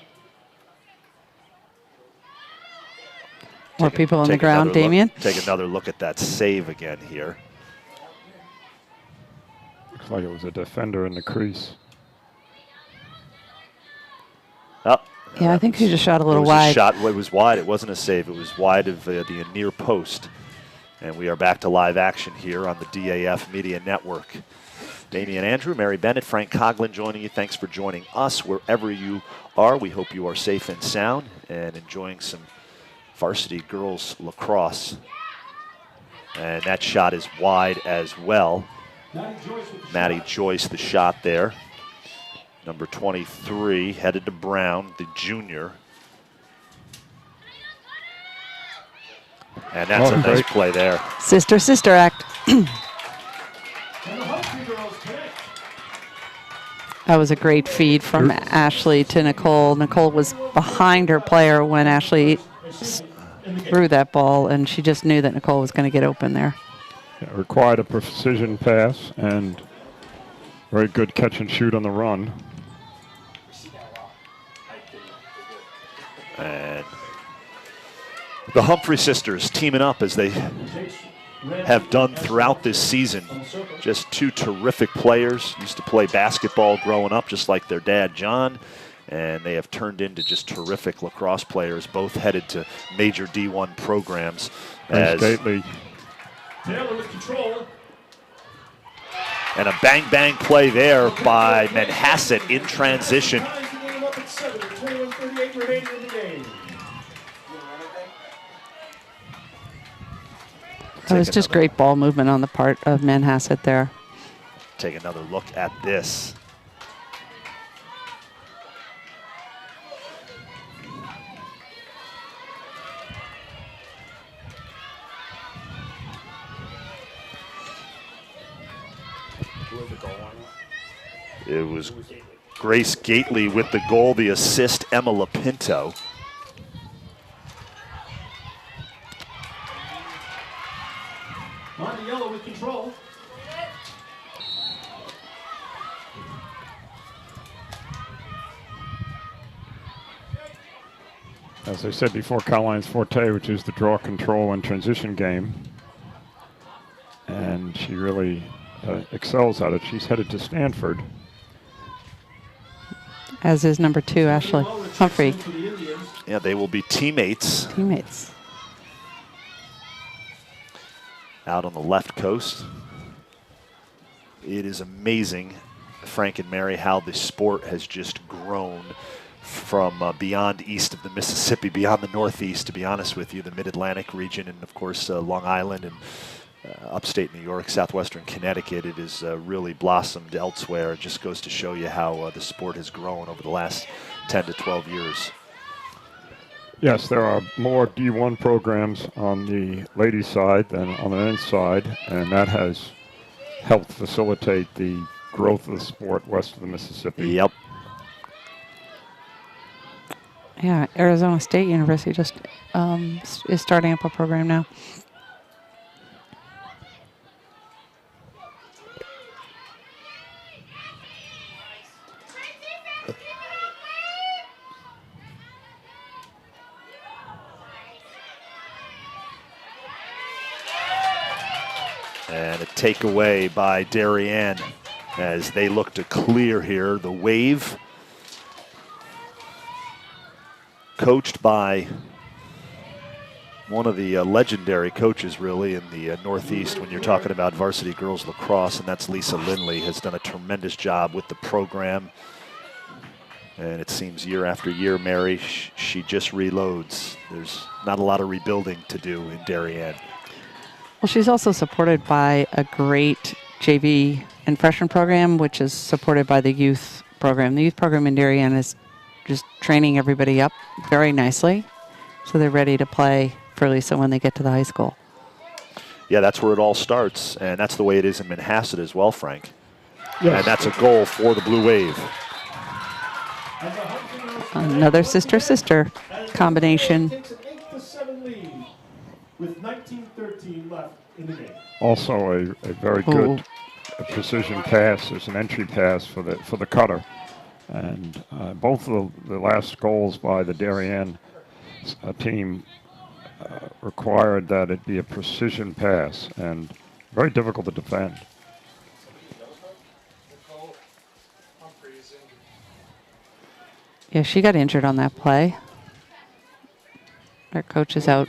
Speaker 3: More people on the
Speaker 1: Take
Speaker 3: ground,
Speaker 1: another look-
Speaker 3: Damien.
Speaker 1: Take another look at that save again here.
Speaker 2: Looks like it was a defender in the crease.
Speaker 1: Oh,
Speaker 3: Yeah, I think she just shot a
Speaker 1: it
Speaker 3: little
Speaker 1: was
Speaker 3: wide.
Speaker 1: A shot, it was wide. It wasn't a save. It was wide of the near post. And we are back to live action here on the DAF Media Network. Damian Andrew, Mary Bennett, Frank Coughlin joining you. Thanks for joining us wherever you are. We hope you are safe and sound and enjoying some varsity girls lacrosse. And that shot is wide as well. Maddie Joyce, the shot there. Number 23, headed to Brown, the junior. And that's a nice play there.
Speaker 3: Sister act.
Speaker 4: And the Humphrey girls connect.
Speaker 3: That was a great feed from Ashley to Nicole. Nicole was behind her player when Ashley threw that ball, and she just knew that Nicole was going to get open there.
Speaker 2: It required a precision pass and very good catch and shoot on the run.
Speaker 1: And the Humphrey sisters teaming up as they have done throughout this season. Just two terrific players. Used to play basketball growing up just like their dad, John. And they have turned into just terrific lacrosse players, both headed to major D1 programs.
Speaker 2: Stately.
Speaker 4: Taylor with control.
Speaker 1: And a bang-bang play there by Manhasset in transition.
Speaker 4: Ties the game up at 7 with 21:38 remaining in the game.
Speaker 3: That was just great ball movement on the part of Manhasset there.
Speaker 1: Take another look at this. It was Grace Gately with the goal, the assist, Emma Lapinto.
Speaker 4: Mondiello with control.
Speaker 2: as I said before, Caroline's forte, which is the draw, control, and transition game. And she really excels at it. She's headed to Stanford.
Speaker 3: As is number 2, Ashley Humphrey.
Speaker 1: Yeah, they will be teammates.
Speaker 3: Teammates.
Speaker 1: Out on the left coast. It is amazing, Frank and Mary, how the sport has just grown from beyond east of the Mississippi, beyond the Northeast, to be honest with you, the Mid-Atlantic region, and of course Long Island and upstate New York, southwestern Connecticut. It has really blossomed elsewhere. It just goes to show you how the sport has grown over the last 10 to 12 years.
Speaker 2: Yes, there are more D1 programs on the ladies' side than on the men's side, and that has helped facilitate the growth of the sport west of the Mississippi.
Speaker 1: Yep.
Speaker 3: Yeah, Arizona State University just is starting up a program now.
Speaker 1: And a takeaway by Darien as they look to clear here. The wave, coached by one of the legendary coaches really in the Northeast when you're talking about varsity girls lacrosse, and that's Lisa Lindley, has done a tremendous job with the program. And it seems year after year, Mary, she just reloads. There's not a lot of rebuilding to do in Darien.
Speaker 3: Well, she's also supported by a great JV and freshman program, which is supported by the youth program. The youth program in Darien is just training everybody up very nicely, so they're ready to play for Lisa when they get to the high school.
Speaker 1: Yeah, that's where it all starts, and that's the way it is in Manhasset as well, Frank.
Speaker 2: Yes.
Speaker 1: And that's a goal for the Blue Wave.
Speaker 3: Another sister-sister combination.
Speaker 4: Takes an 8-7 lead with 19:13 left in the game.
Speaker 2: Also a very good precision pass. There's an entry pass for the cutter. And both of the last goals by the Darien team required that it be a precision pass, and very difficult to defend.
Speaker 3: Yeah, she got injured on that play. Their coach is out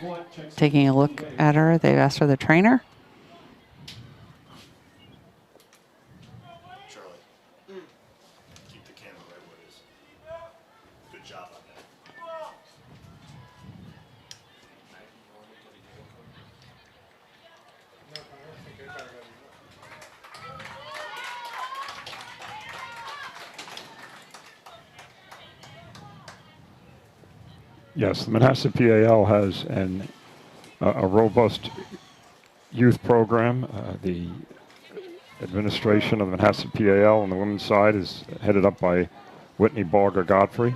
Speaker 3: taking a look at her. They've asked for the trainer.
Speaker 1: Charlie, keep the camera right where it is. Good job on that.
Speaker 2: Yes, the Manhasset PAL has a robust youth program. The administration of the Manhasset PAL on the women's side is headed up by Whitney Barger Godfrey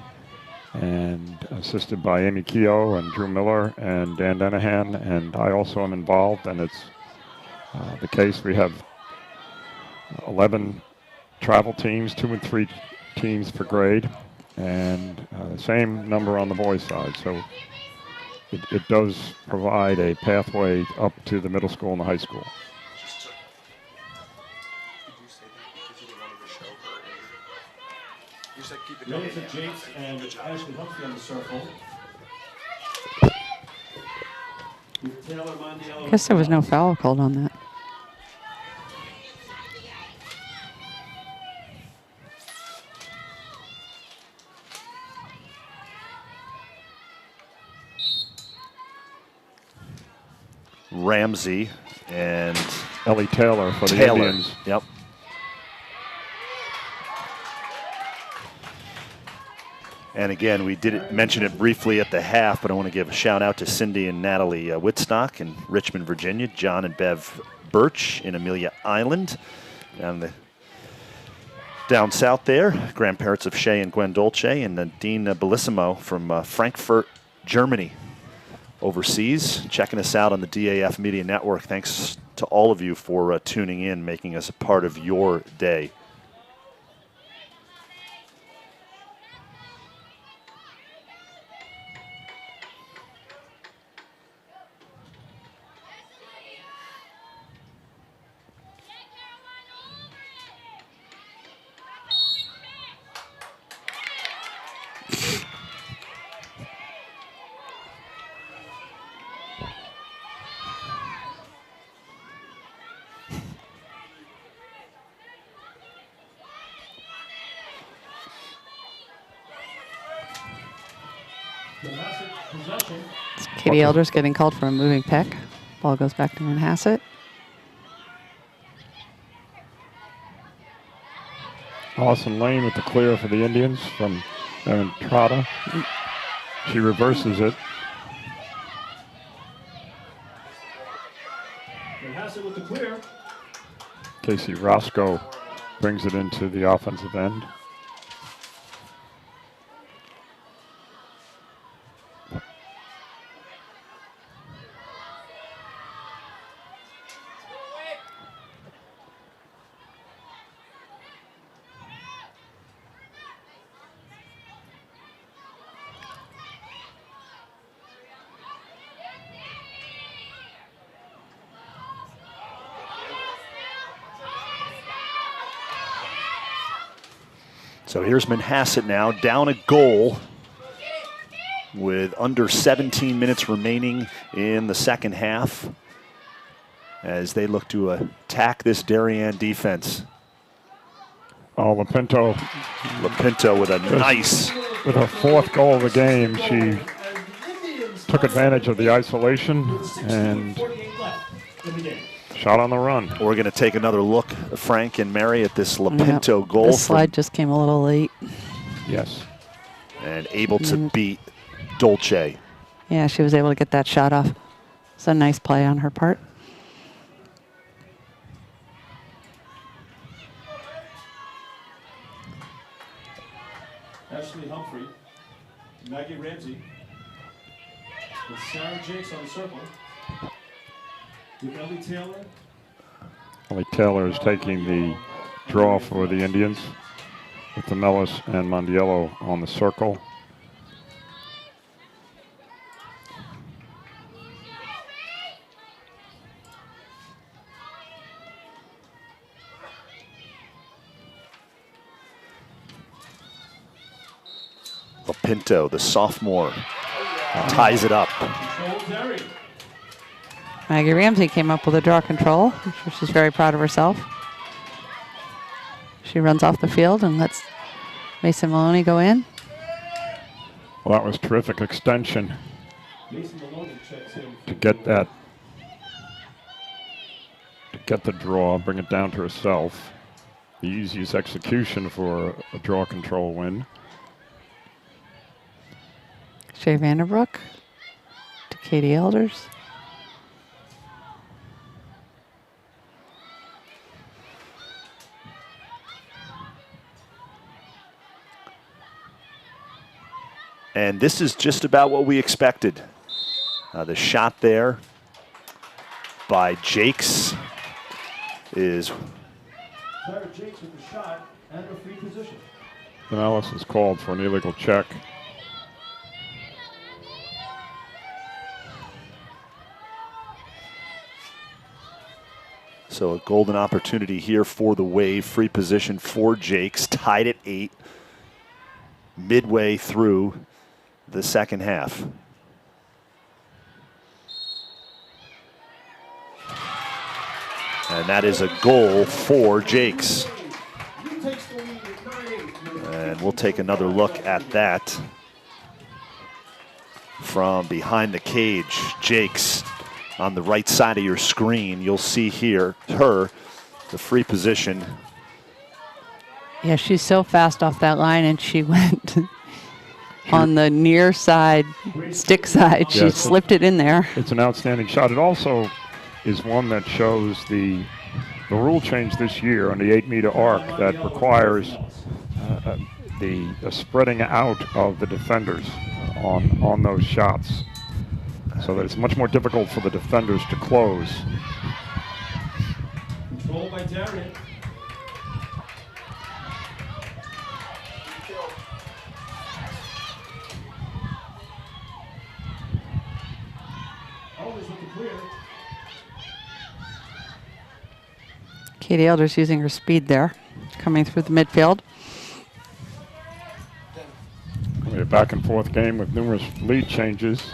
Speaker 2: and assisted by Amy Keogh and Drew Miller and Dan Denahan, and I also am involved, and it's the case. We have 11 travel teams, 2 and 3 teams per grade, and the same number on the boys' side. So it does provide a pathway up to the middle school and the high school.
Speaker 4: Melissa Jakes and Ashley Humphrey on the circle. With Taylor Mondial.
Speaker 3: I guess there was no foul called on that.
Speaker 1: Ramsey and
Speaker 2: Ellie Taylor for the
Speaker 1: Taylor.
Speaker 2: Indians.
Speaker 1: Yep. And again, we did mention it briefly at the half, but I want to give a shout out to Cindy and Natalie Whitstock in Richmond, Virginia, John and Bev Birch in Amelia Island, down south there, grandparents of Shay and Gwen Dolce, and Dean Bellissimo from Frankfurt, Germany, overseas, checking us out on the DAF Media Network. Thanks to all of you for tuning in, making us a part of your day.
Speaker 4: Manhasset possession.
Speaker 3: Katie Elders getting called for a moving peck. Ball goes back to Manhasset.
Speaker 2: Allison Lane with the clear for the Indians from Erin Trotta. She reverses it.
Speaker 4: Manhasset with the clear.
Speaker 2: Casey Roscoe brings it into the offensive end.
Speaker 1: So here's Manhasset now, down a goal with under 17 minutes remaining in the second half as they look to attack this Darien defense.
Speaker 2: Oh,
Speaker 1: Lapinto with a nice.
Speaker 2: With her fourth goal of the game, she took advantage of the isolation and shot on the run.
Speaker 1: We're going to take another look, Frank and Mary, at this Lapinto goal.
Speaker 3: This slide just came a little late.
Speaker 2: Yes.
Speaker 1: And able to beat Dolce.
Speaker 3: Yeah, she was able to get that shot off. It's a nice play on her part.
Speaker 4: Ashley Humphrey, Maggie Ramsey, with Sarah Jakes on the circle. With Ellie Taylor.
Speaker 2: Ellie Taylor is taking the draw for the Indians with the Mellis and Mondiello on the circle.
Speaker 1: Lapinto, the sophomore, ties it up.
Speaker 3: Maggie Ramsey came up with a draw control, which she's very proud of herself. She runs off the field and lets Mason Maloney go in.
Speaker 2: Well, that was terrific extension to get that, to get the draw, bring it down to herself. The easiest execution for a draw control win.
Speaker 3: Shea Vanderbrook to Katie Elders.
Speaker 1: And this is just about what we expected. The shot there by Jakes is.
Speaker 4: Sarah Jakes with the shot and a free position.
Speaker 2: Analysis called for an illegal check.
Speaker 1: So a golden opportunity here for the Wave. Free position for Jakes, tied at 8, midway through the second half. And that is a goal for Jakes. And we'll take another look at that from behind the cage. Jakes on the right side of your screen. You'll see here the free position.
Speaker 3: Yeah, she's so fast off that line, and she went on the near side, stick side. She slipped it in there.
Speaker 2: It's an outstanding shot. It also is one that shows the rule change this year on the 8-meter arc that requires the spreading out of the defenders on those shots, so that it's much more difficult for the defenders to close.
Speaker 4: Controlled by Darien. Always with the clear.
Speaker 3: Katie Elders using her speed there, coming through the midfield.
Speaker 2: A back and forth game with numerous lead changes.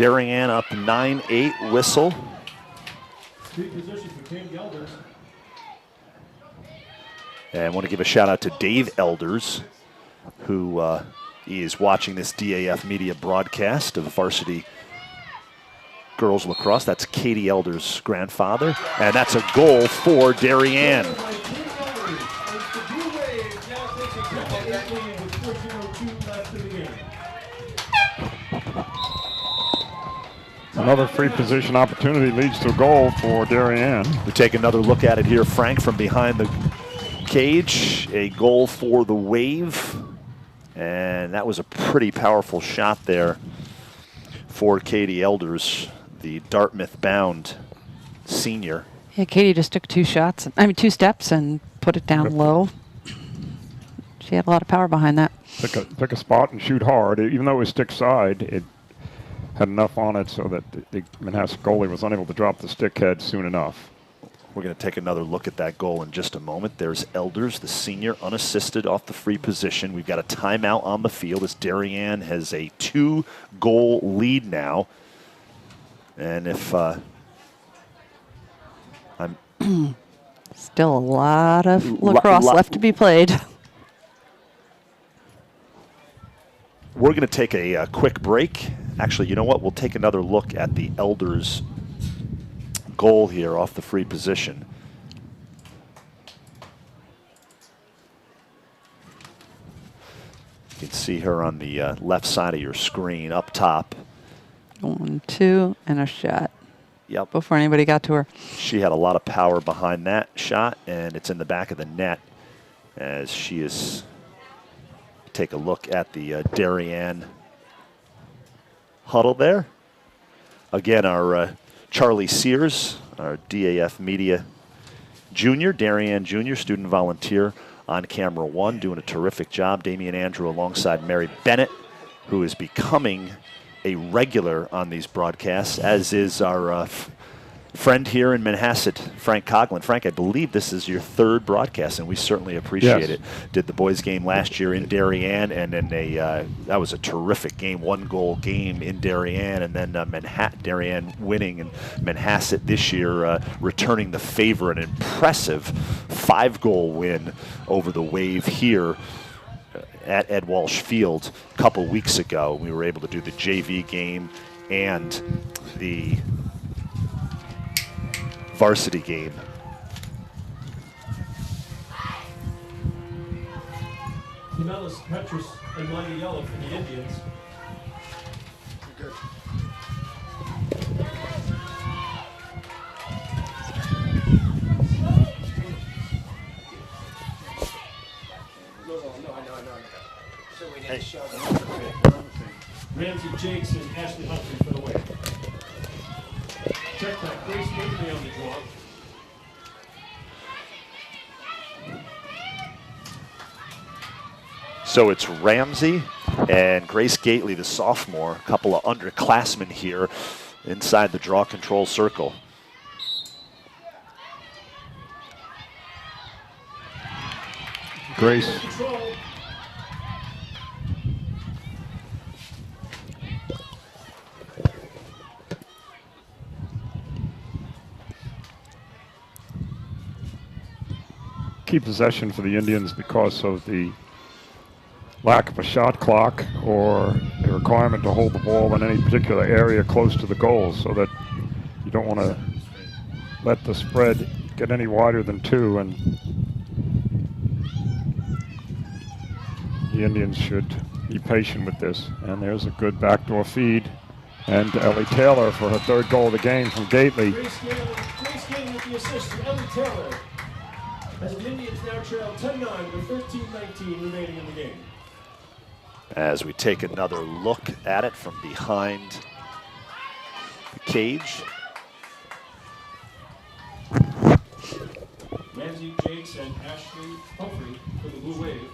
Speaker 1: Darien up 9-8 whistle.
Speaker 4: Good position for Katie Elders.
Speaker 1: And I want to give a shout out to Dave Elders, who is watching this DAF media broadcast of Varsity Girls Lacrosse. That's Katie Elders' grandfather. And that's a goal for Darien.
Speaker 2: Another free position opportunity leads to a goal for Darien.
Speaker 1: We take another look at it here, Frank, from behind the cage. A goal for the Wave. And that was a pretty powerful shot there for Katie Elders, the Dartmouth-bound senior.
Speaker 3: Yeah, Katie just took two steps and put it down low. She had a lot of power behind that.
Speaker 2: Pick a spot and shoot hard. Even though it was stick side, it had enough on it so that the Manhasset goalie was unable to drop the stick head soon enough.
Speaker 1: We're going to take another look at that goal in just a moment. There's Elders, the senior, unassisted off the free position. We've got a timeout on the field as Darien has a 2-goal lead now. And if I'm
Speaker 3: still a lot of lacrosse left to be played.
Speaker 1: We're going to take a quick break. Actually, you know what? We'll take another look at the Elders goal here off the free position. You can see her on the left side of your screen up top.
Speaker 3: 1, 2, and a shot.
Speaker 1: Yep.
Speaker 3: Before anybody got to her.
Speaker 1: She had a lot of power behind that shot, and it's in the back of the net as she is. Take a look at the Darien huddle there. Again, our Charlie Sears, our DAF Media Junior, Darien Junior, student volunteer on camera one, doing a terrific job. Damian Andrew alongside Mary Bennett, who is becoming a regular on these broadcasts, as is our friend here in Manhasset, Frank Coughlin. Frank, I believe this is your third broadcast, and we certainly appreciate it. Did the boys' game last year in Darien, and then that was a terrific game, 1-goal game in Darien, and then Darien winning, and Manhasset this year returning the favor, an impressive 5-goal win over the Wave here at Ed Walsh Field a couple weeks ago. We were able to do the JV game and the varsity game.
Speaker 4: Pinellas, Petrus, and Money Yellow for the Indians.
Speaker 5: Good. No, I know. So we need to show them.
Speaker 4: Ramsey Jakes and Ashley Humphrey for the Wave. Check back, Grace Gately on the draw.
Speaker 1: So it's Ramsey and Grace Gately, the sophomore, a couple of underclassmen here inside the draw control circle.
Speaker 2: Grace. Key possession for the Indians because of the lack of a shot clock or the requirement to hold the ball in any particular area close to the goal, so that you don't want to let the spread get any wider than 2, and the Indians should be patient with this. And there's a good backdoor feed, and Ellie Taylor for her 3rd goal of the game from Gately.
Speaker 4: Grace Gately with the assist to Ellie Taylor, as the Indians now trail 10-9 with 13:19 remaining in the game.
Speaker 1: As we take another look at it from behind the cage.
Speaker 4: Ramsey Jakes and Ashley Humphrey for the Blue Wave.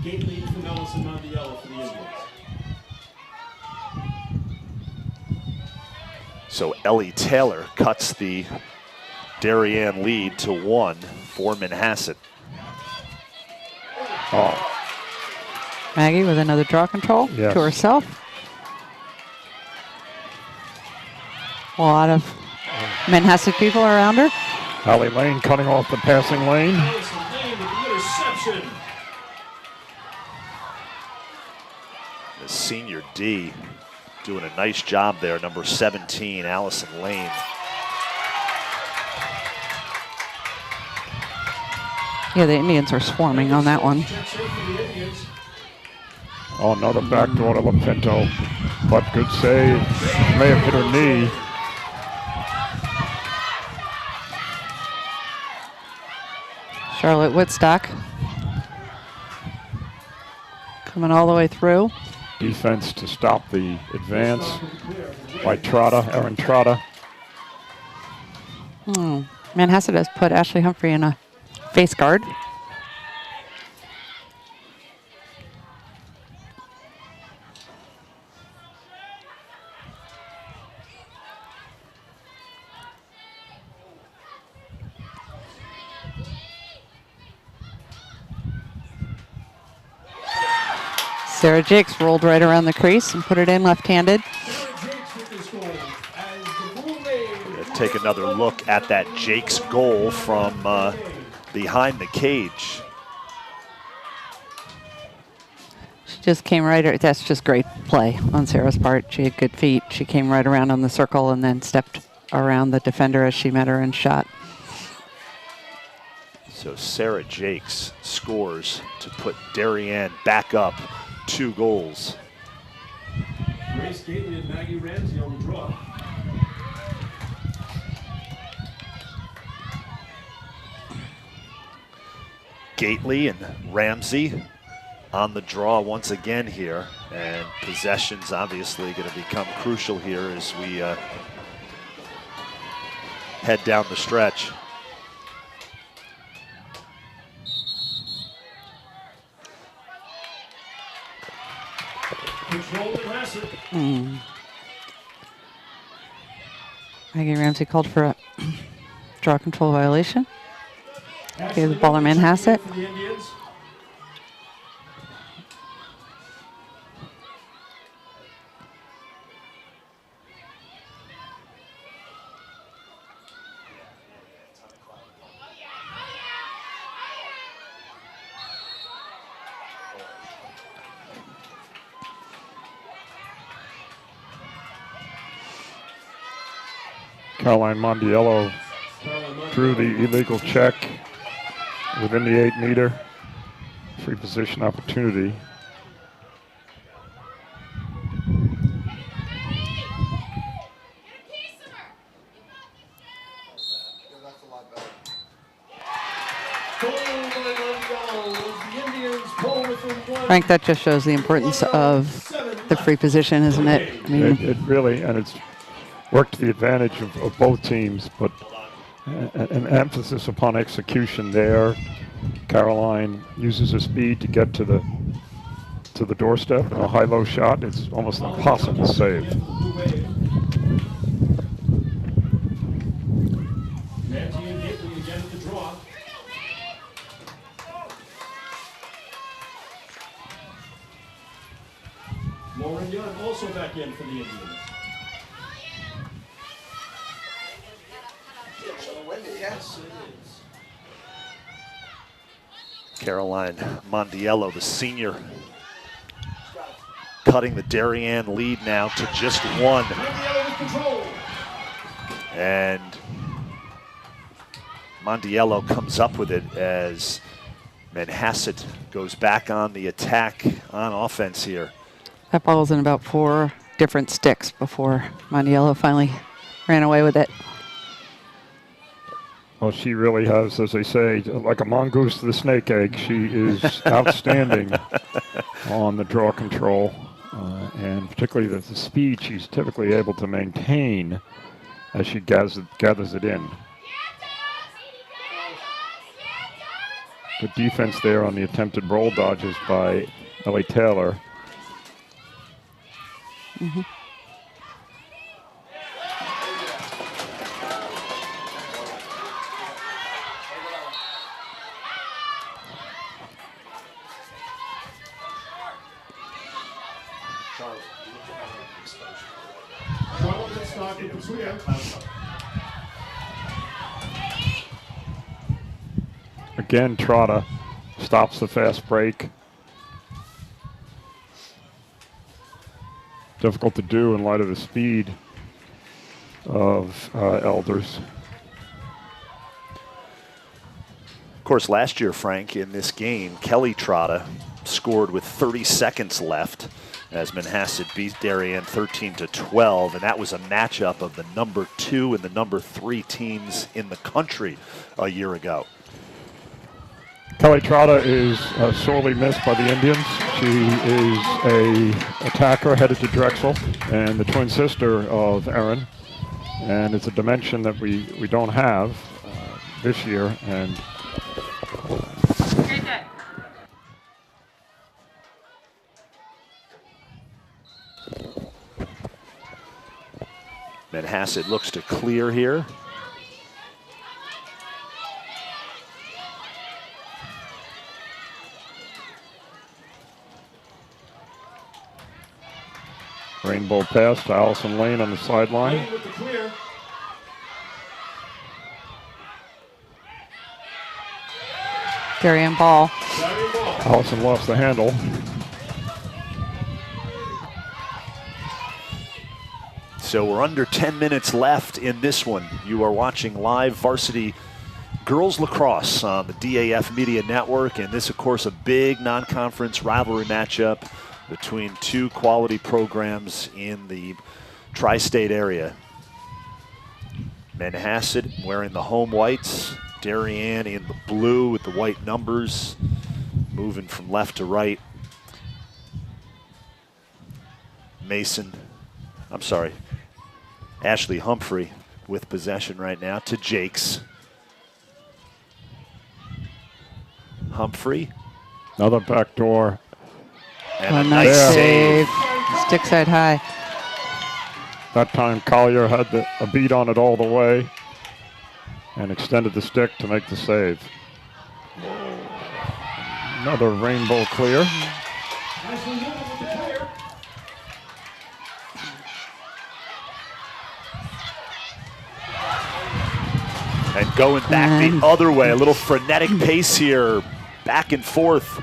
Speaker 4: Gately, Pinellas, and Montiello for the Indians.
Speaker 1: So Ellie Taylor cuts the Darien lead to 1 for Manhasset.
Speaker 2: Oh,
Speaker 3: Maggie with another draw control
Speaker 2: Yes.
Speaker 3: to herself. A lot of Manhasset people around her.
Speaker 2: Allie Lane cutting off the passing lane.
Speaker 4: Allison Lane with the interception.
Speaker 1: The senior D doing a nice job there, number 17, Allison Lane.
Speaker 3: Yeah, the Indians are swarming on that one.
Speaker 4: Checks in for the Indians.
Speaker 2: Oh, another backdoor to LaPinto, but good save. May have hit her knee.
Speaker 3: Charlotte Woodstock coming all the way through.
Speaker 2: Defense to stop the advance by Trotta, Erin Trotta.
Speaker 3: Manhasset has put Ashley Humphrey in a face guard. Sarah Jakes rolled right around the crease and put it in left-handed.
Speaker 1: Take another look at that Jakes goal from behind the cage.
Speaker 3: She just came right, that's just great play on Sarah's part. She had good feet. She came right around on the circle and then stepped around the defender as she met her and shot.
Speaker 1: So Sarah Jakes scores to put Darien back up 2 goals.
Speaker 4: Grace Gately and Maggie Ramsey on the draw.
Speaker 1: Gately and Ramsey on the draw once again here, and possession's obviously going to become crucial here as we head down the stretch.
Speaker 4: Control and Hassett.
Speaker 3: Maggie Ramsey called for a draw control violation. Okay, the ball to Manhasset.
Speaker 4: For the Indians.
Speaker 2: Caroline Mondiello drew the illegal check within the 8-meter. Free position opportunity.
Speaker 3: Frank, that just shows the importance of the free position, isn't it? I mean,
Speaker 2: It really, and it's worked to the advantage of both teams, but an emphasis upon execution there. Caroline uses her speed to get to the doorstep. A high-low shot, it's almost an impossible save.
Speaker 4: Nancy and Gately again at the draw. Lauren Young also back in for the Indians. Yes, it is.
Speaker 1: Caroline Mondiello, the senior, cutting the Darien lead now to just 1. And Mondiello comes up with it as Manhasset goes back on the attack on offense here.
Speaker 3: that ball was in about 4 different sticks before Mondiello finally ran away with it.
Speaker 2: Well, she really has, as they say, like a mongoose to the snake egg. She is outstanding on the draw control, and particularly the speed she's typically able to maintain as she gathers it in. Good defense there on the attempted roll dodges by Ellie Taylor. Again, Trotta stops the fast break. Difficult to do in light of the speed of Elders.
Speaker 1: Of course, last year, Frank, in this game, Kelly Trotta scored with 30 seconds left as Manhasset beat Darien 13-12, and that was a matchup of the number 2 and the number 3 teams in the country a year ago.
Speaker 2: Kelly Trotta is sorely missed by the Indians. She is a attacker headed to Drexel and the twin sister of Erin, and it's a dimension that we don't have this year. And
Speaker 1: Manhasset looks to clear here.
Speaker 2: rainbow pass to Allison Lane on the sideline.
Speaker 4: Lane with the clear.
Speaker 3: Darien ball.
Speaker 4: Darien ball.
Speaker 2: Allison lost the handle.
Speaker 1: So we're under 10 minutes left in this one. You are watching live varsity girls lacrosse on the DAF Media Network, and this, of course, a big non-conference rivalry matchup between two quality programs in the tri-state area. Manhasset wearing the home whites, Darien in the blue with the white numbers, moving from left to right. Ashley Humphrey with possession right now to Jakes. Humphrey.
Speaker 2: Another backdoor.
Speaker 1: And
Speaker 3: Oh,
Speaker 1: a
Speaker 3: nice
Speaker 1: nice
Speaker 3: save.
Speaker 1: save.
Speaker 3: Stick side high.
Speaker 2: That time Collier had a beat on it all the way and extended the stick to make the save. Another rainbow clear.
Speaker 4: Ashley Lane with the clear.
Speaker 1: And going back the other way, a little frenetic pace here, back and forth.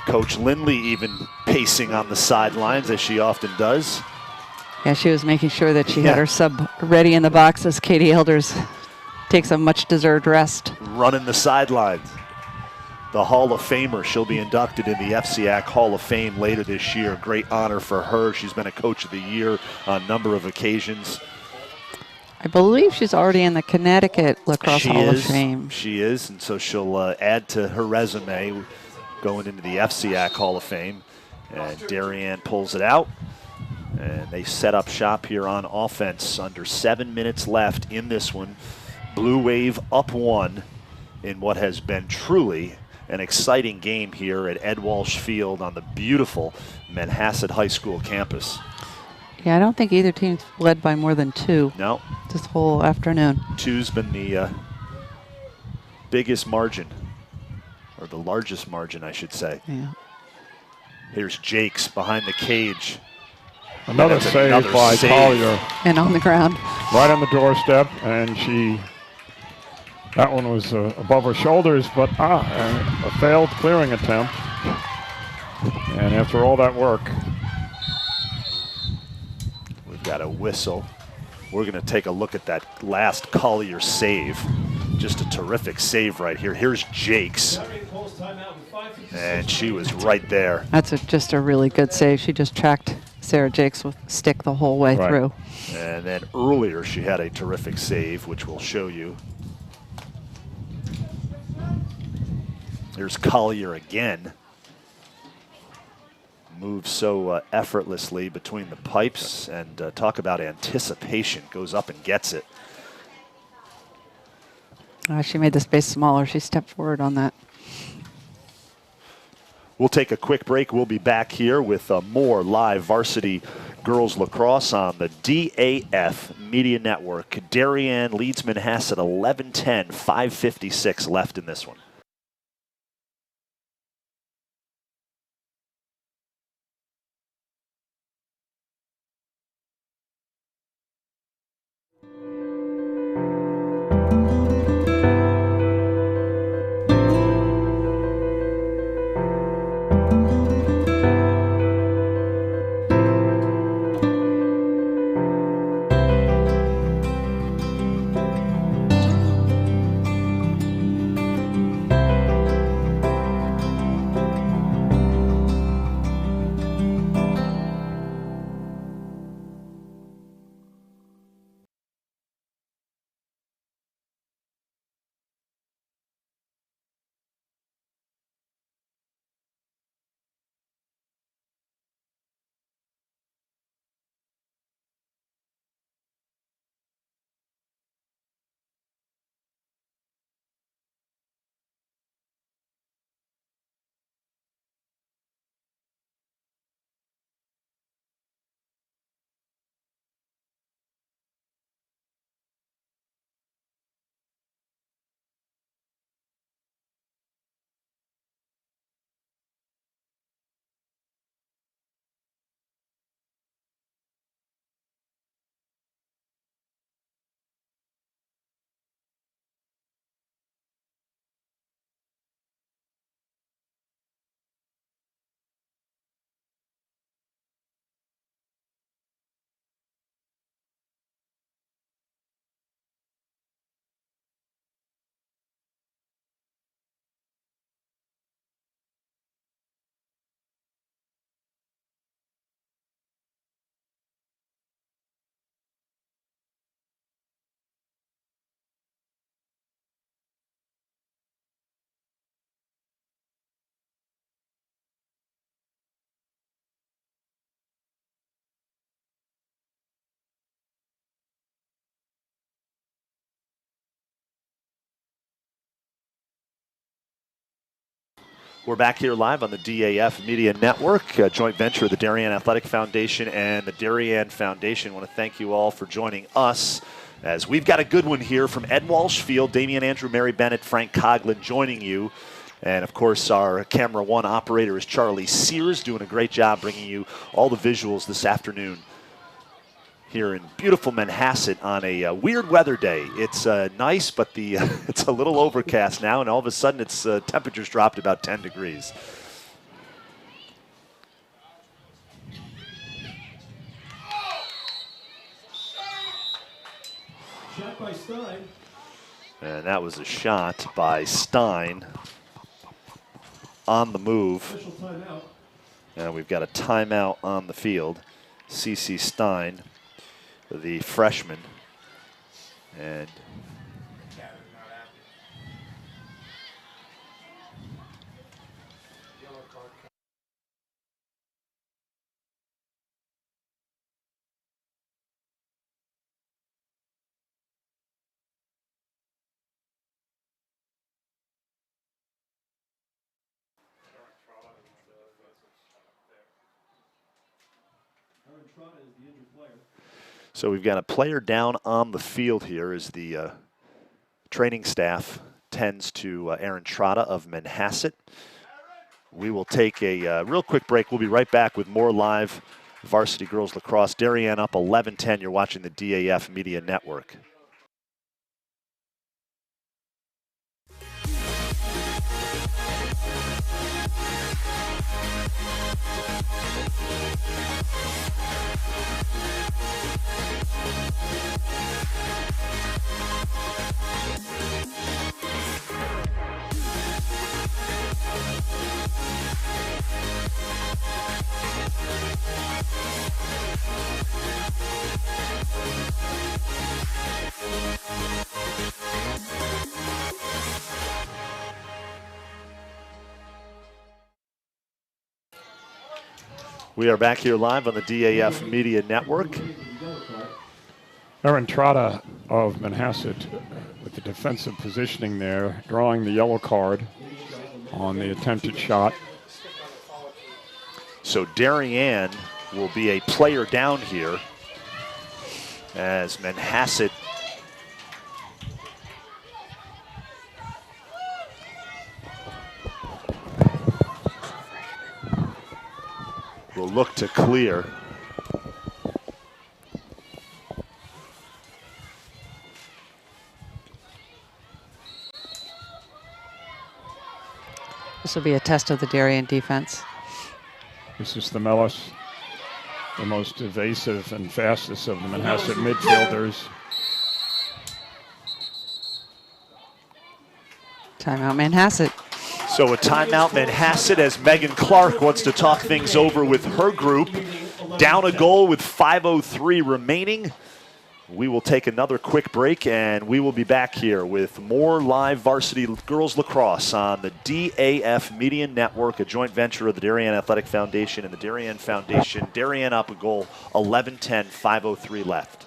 Speaker 1: Coach Lindley even pacing on the sidelines, as she often does.
Speaker 3: Yeah, she was making sure that she had her sub ready in the box as Katie Elders takes a much-deserved rest.
Speaker 1: Running the sidelines. The Hall of Famer, she'll be inducted in the FCAC Hall of Fame later this year. Great honor for her. She's been a Coach of the Year on a number of occasions.
Speaker 3: I believe she's already in the Connecticut Lacrosse Hall of Fame.
Speaker 1: She is, and so she'll add to her resume going into the FCAC Hall of Fame. And Darien pulls it out, and they set up shop here on offense. Under 7 minutes left in this one. Blue Wave up 1 in what has been truly an exciting game here at Ed Walsh Field on the beautiful Manhasset High School campus.
Speaker 3: Yeah, I don't think either team's led by more than 2
Speaker 1: No,
Speaker 3: this whole afternoon.
Speaker 1: 2's been the biggest margin, or the largest margin, I should say.
Speaker 3: Yeah.
Speaker 1: Here's Jakes behind the cage.
Speaker 2: Another
Speaker 1: That's
Speaker 2: save
Speaker 1: another
Speaker 2: by
Speaker 1: save.
Speaker 2: Collier.
Speaker 3: And on the ground.
Speaker 2: Right on the doorstep, and that one was above her shoulders, but a failed clearing attempt. And after all that work,
Speaker 1: We've got a whistle. We're going to take a look at that last Collier save. Just a terrific save right here. Here's Jakes,
Speaker 4: Darien calls timeout with 5:56
Speaker 1: and she was right there.
Speaker 3: That's just a really good save. She just tracked Sarah Jakes with stick the whole way
Speaker 2: Right.
Speaker 3: through.
Speaker 1: And then earlier she had a terrific save, which we'll show you. Here's Collier again. Moves so effortlessly between the pipes, and talk about anticipation. Goes up and gets it.
Speaker 3: She made the space smaller. She stepped forward on that.
Speaker 1: We'll take a quick break. We'll be back here with more live varsity girls lacrosse on the DAF Media Network. Darien leads Manhasset 11-10, 5:56 left in this one. We're back here live on the DAF Media Network, a joint venture of the Darien Athletic Foundation and the Darien Foundation. I want to thank you all for joining us as we've got a good one here from Ed Walsh Field. Damian Andrew, Mary Bennett, Frank Coughlin joining you. And, of course, our Camera One operator is Charlie Sears, doing a great job bringing you all the visuals this afternoon here in beautiful Manhasset on a weird weather day. It's nice, but it's a little overcast now, and all of a sudden its temperatures dropped about 10 degrees.
Speaker 4: Shot by Stein.
Speaker 1: And that was a shot by Stein on the move.
Speaker 4: Official timeout.
Speaker 1: And we've got a timeout on the field. C.C. Stein, the freshman. And so we've got a player down on the field here as the training staff tends to Aaron Trotta of Manhasset. We will take a real quick break. We'll be right back with more live varsity girls lacrosse. Darien up 11-10. You're watching the DAF Media Network. We are back here live on the DAF Media Network.
Speaker 2: Aaron Trotta of Manhasset with the defensive positioning there, drawing the yellow card on the attempted shot.
Speaker 1: So Darien will be a player down here as Manhasset will look to clear.
Speaker 3: This will be a test of the Darien defense.
Speaker 2: This is the Mellis, the most evasive and fastest of the Manhasset midfielders.
Speaker 3: Timeout Manhasset.
Speaker 1: So a timeout Manhasset as Megan Clark wants to talk things over with her group. Down a goal with 5:03 remaining. We will take another quick break and we will be back here with more live varsity girls lacrosse on the DAF Media Network, a joint venture of the Darien Athletic Foundation and the Darien Foundation. Darien up a goal, 11-10, 5:03 left.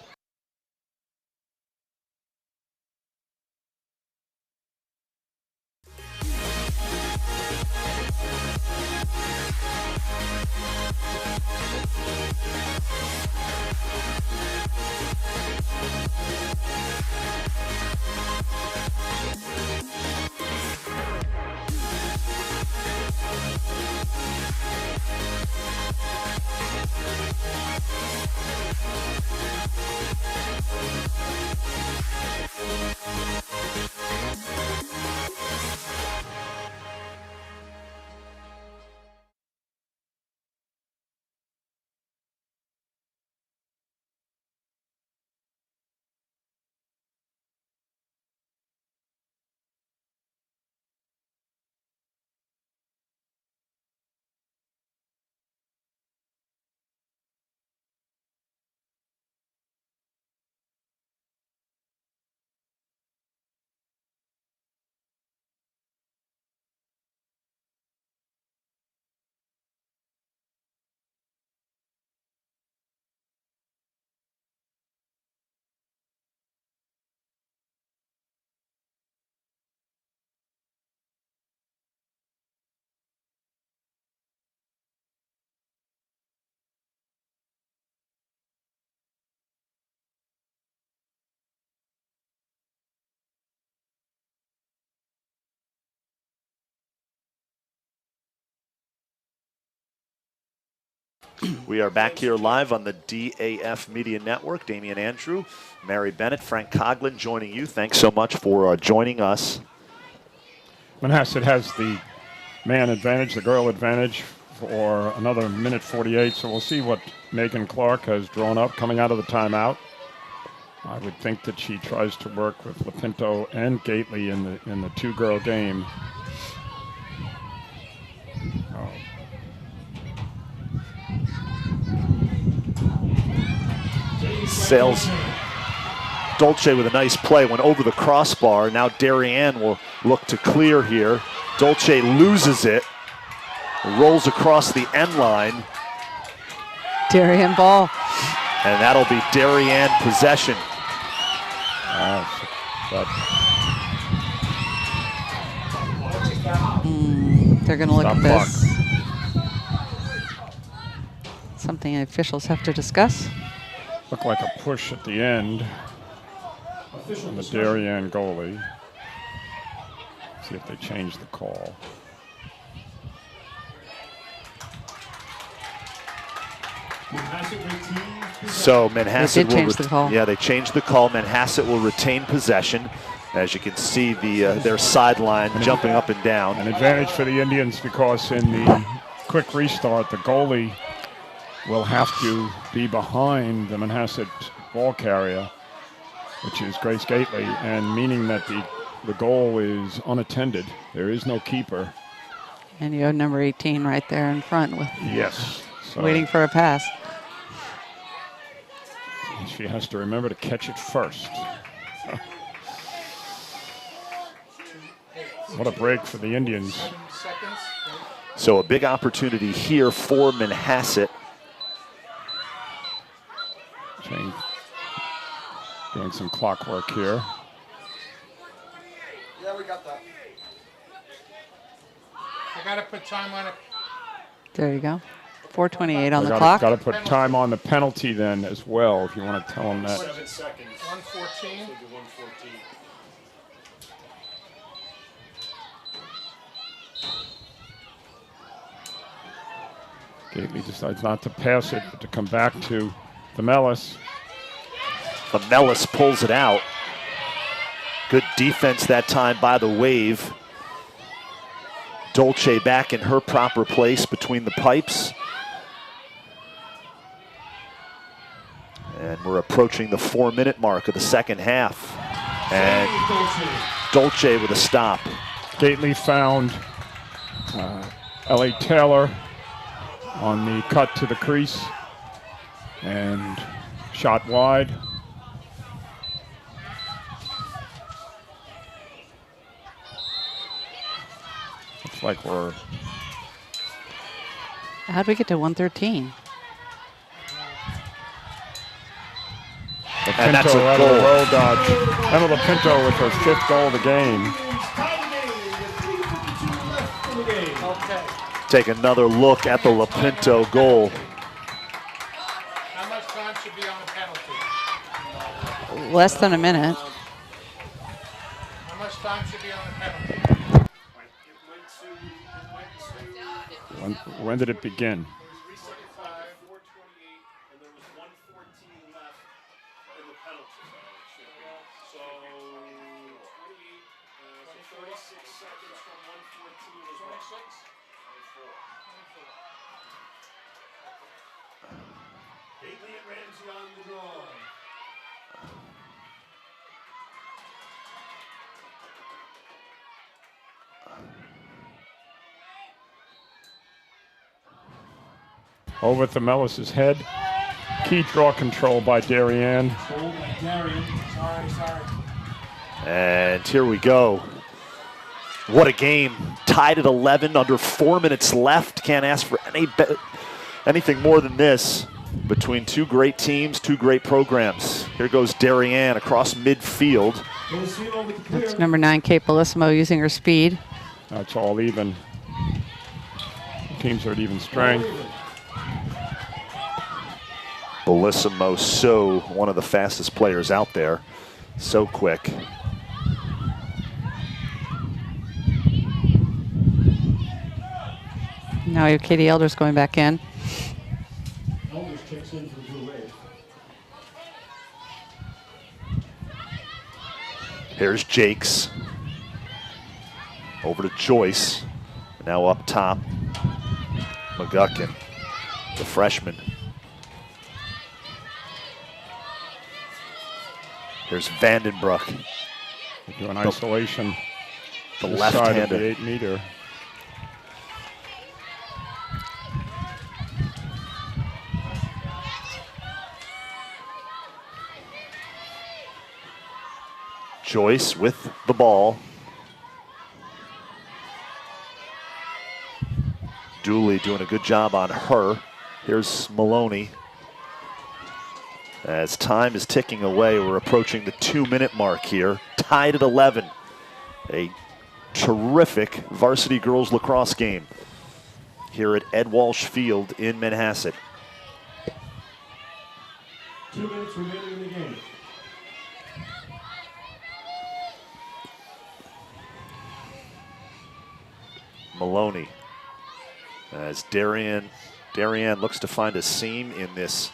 Speaker 1: We are back here live on the DAF Media Network. Damian Andrew, Mary Bennett, Frank Coughlin joining you. Thanks so much for joining us.
Speaker 2: Manhasset has the man advantage, the girl advantage for another minute 48. So we'll see what Megan Clark has drawn up coming out of the timeout. I would think that she tries to work with Lapinto and Gately in the two-girl game.
Speaker 1: Sales. Dolce with a nice play, went over the crossbar. Now Darien will look to clear here. Dolce loses it, rolls across the end line.
Speaker 3: Darien ball.
Speaker 1: And that'll be Darien possession.
Speaker 3: They're going to look
Speaker 2: Stop
Speaker 3: at this. Something officials have to discuss.
Speaker 2: Looked like a push at the end on the Darien goalie. See if they change the call.
Speaker 1: So Manhasset
Speaker 3: They did change the call.
Speaker 1: Yeah, they changed the call. Manhasset will retain possession. As you can see, their sideline jumping up and down.
Speaker 2: An advantage for the Indians because in the quick restart, the goalie will have to be behind the Manhasset ball carrier, which is Grace Gately, and meaning that the goal is unattended. There is no keeper.
Speaker 3: And you have number 18 right there in front with
Speaker 2: Yes. So
Speaker 3: waiting for a pass.
Speaker 2: she has to remember to catch it first. What a break for the Indians.
Speaker 1: So a big opportunity here for Manhasset.
Speaker 2: Doing some clockwork here.
Speaker 5: Yeah, we got that.
Speaker 8: I gotta put time on it.
Speaker 3: There you go. 4:28 on the clock.
Speaker 2: Got to put time on the penalty then as well, if you want to tell them that.
Speaker 4: 7 seconds.
Speaker 8: 1:14.
Speaker 4: 1:14.
Speaker 2: Gately decides not to pass it, but to come back to the Mellis.
Speaker 1: The Mellis pulls it out. Good defense that time by the Wave. Dolce back in her proper place between the pipes. And we're approaching the 4-minute mark of the second half. And Dolce with a stop.
Speaker 2: Gately found L.A. Taylor on the cut to the crease and shot wide. Looks like we're...
Speaker 3: How'd we get to 113?
Speaker 1: And that's a
Speaker 2: Lapinto out of the
Speaker 1: goal.
Speaker 2: roll dodge. Emma Lapinto with her 5th goal of the game.
Speaker 8: Okay.
Speaker 1: Take another look at the Lapinto goal.
Speaker 8: How much time should be on the penalty?
Speaker 3: Less than a minute.
Speaker 8: How much time should be on the penalty?
Speaker 2: When did it begin?
Speaker 4: 4:28, and there was 1:14 left in the penalty. So 36 seconds from 1:14 is 26. 24. Gately and Ramsey on the draw.
Speaker 2: Over at the Mellis's head. Key draw control by Darien.
Speaker 4: Hold by Darien. Sorry.
Speaker 1: And here we go. What a game. Tied at 11, under 4 minutes left. Can't ask for anything more than this between two great teams, two great programs. Here goes Darien across midfield.
Speaker 3: That's number 9, Kate Bellissimo, using her speed.
Speaker 2: That's all even. Teams are at even strength.
Speaker 1: Bellissimo, so one of the fastest players out there. So quick.
Speaker 3: Now you have Katie Elders going back in.
Speaker 4: Elders checks in for Blue Wave.
Speaker 1: Here's Jakes. Over to Joyce. Now up top, McGuckin, the freshman. Here's Vandenbroek.
Speaker 2: They do an isolation.
Speaker 1: The
Speaker 2: to side of
Speaker 1: left-hander.
Speaker 2: the 8-meter.
Speaker 1: Joyce with the ball. Dooley doing a good job on her. Here's Maloney. As time is ticking away, we're approaching the 2-minute mark here. Tied at 11. A terrific varsity girls lacrosse game here at Ed Walsh Field in Manhasset.
Speaker 4: 2 minutes remaining in the game.
Speaker 1: Maloney as Darien looks to find a seam in this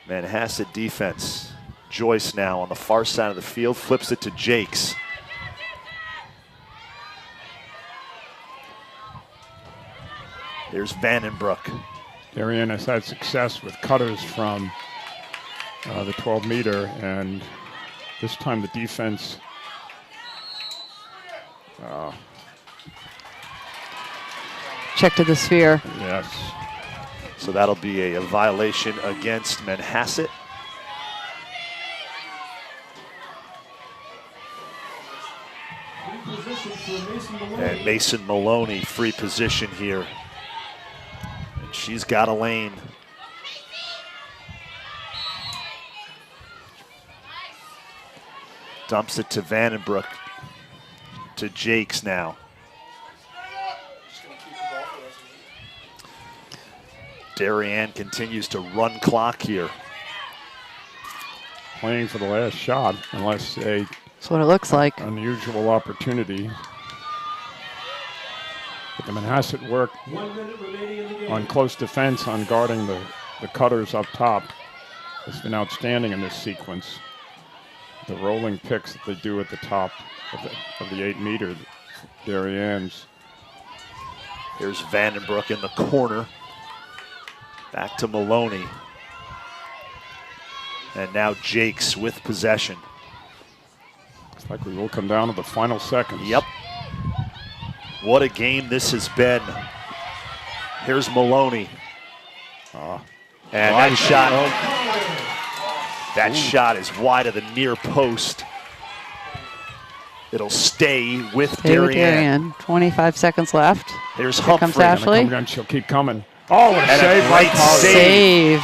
Speaker 1: Manhasset defense. Joyce now on the far side of the field, flips it to Jakes. Here's Vandenbroek.
Speaker 2: Darien has had success with cutters from the 12-meter, and this time the defense
Speaker 3: Check to the sphere.
Speaker 2: yes.
Speaker 1: So that'll be a violation against Manhasset.
Speaker 4: Free position for Mason Maloney.
Speaker 1: And Mason Maloney, free position here. And she's got a lane. Dumps it to Vandenbroek. To Jakes now. Darien continues to run clock here.
Speaker 2: Playing for the last shot, unless a
Speaker 3: That's what it looks like.
Speaker 2: unusual opportunity. But the Manhasset work
Speaker 4: 1 minute remaining in the game.
Speaker 2: on close defense on guarding the cutters up top has been outstanding in this sequence. The rolling picks that they do at the top of the 8-meter, Darien's.
Speaker 1: Here's Vandenbroek in the corner. Back to Maloney. And now Jakes with possession.
Speaker 2: Looks like we will come down to the final seconds.
Speaker 1: Yep. What a game this has been. Here's Maloney. And that shot is wide of the near post. It'll stay with
Speaker 3: Stay with
Speaker 1: Darien.
Speaker 3: Darien. 25 seconds left.
Speaker 1: Here's
Speaker 3: Here comes
Speaker 1: Humphrey.
Speaker 3: Ashley.
Speaker 2: Come down, she'll keep coming. Oh, what a
Speaker 1: And a
Speaker 2: save by
Speaker 1: great
Speaker 2: Collier.
Speaker 1: save.
Speaker 3: Save.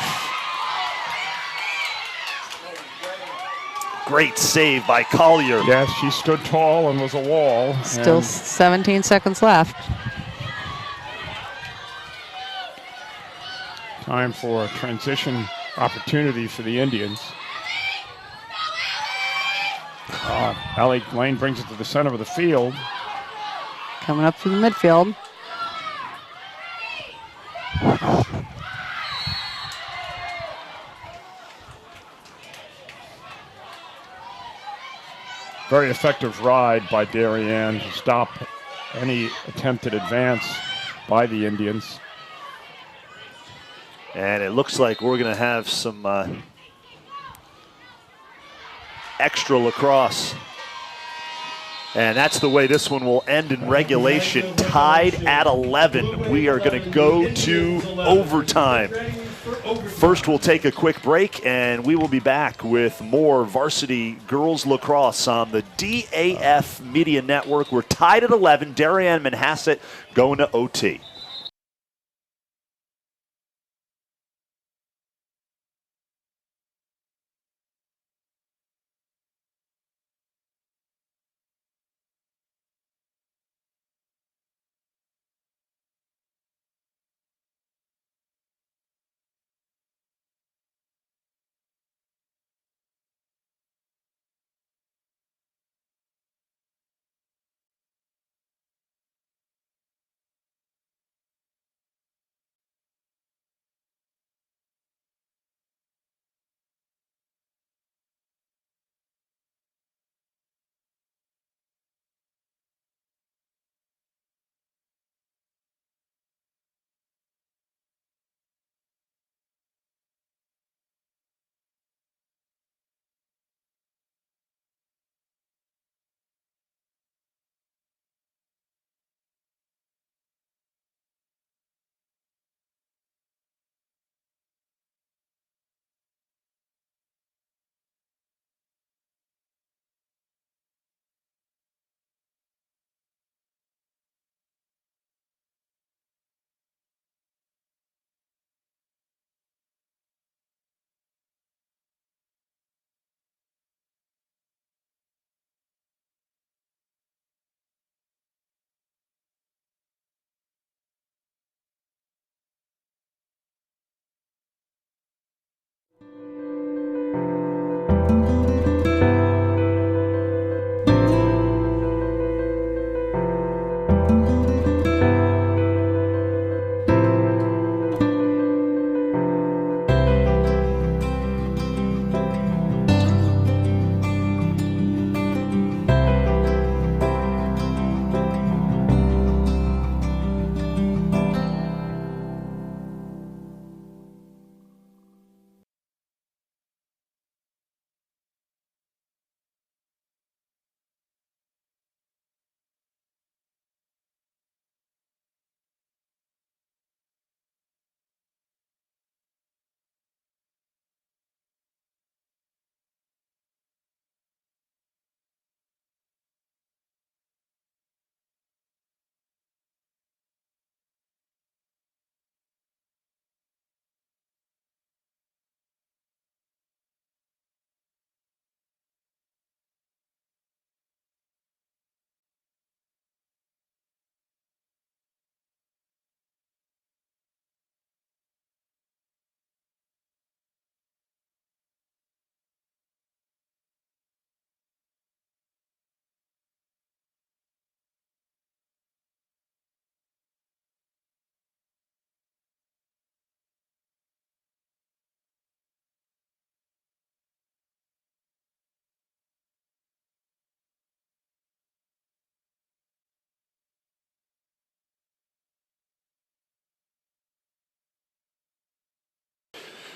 Speaker 1: Great save by Collier.
Speaker 2: Yes, she stood tall and was a wall.
Speaker 3: Still
Speaker 2: and
Speaker 3: 17 seconds left.
Speaker 2: time for a transition opportunity for the Indians. Allie Lane brings it to the center of the field.
Speaker 3: Coming up through the midfield.
Speaker 2: Very effective ride by Darien to stop any attempted advance by the Indians.
Speaker 1: And it looks like we're going to have some extra lacrosse. And that's the way this one will end in regulation. Tied at 11. We are going to go to overtime. First, we'll take a quick break, and we will be back with more varsity girls lacrosse on the DAF Media Network. We're tied at 11. Darien Manhasset going to OT.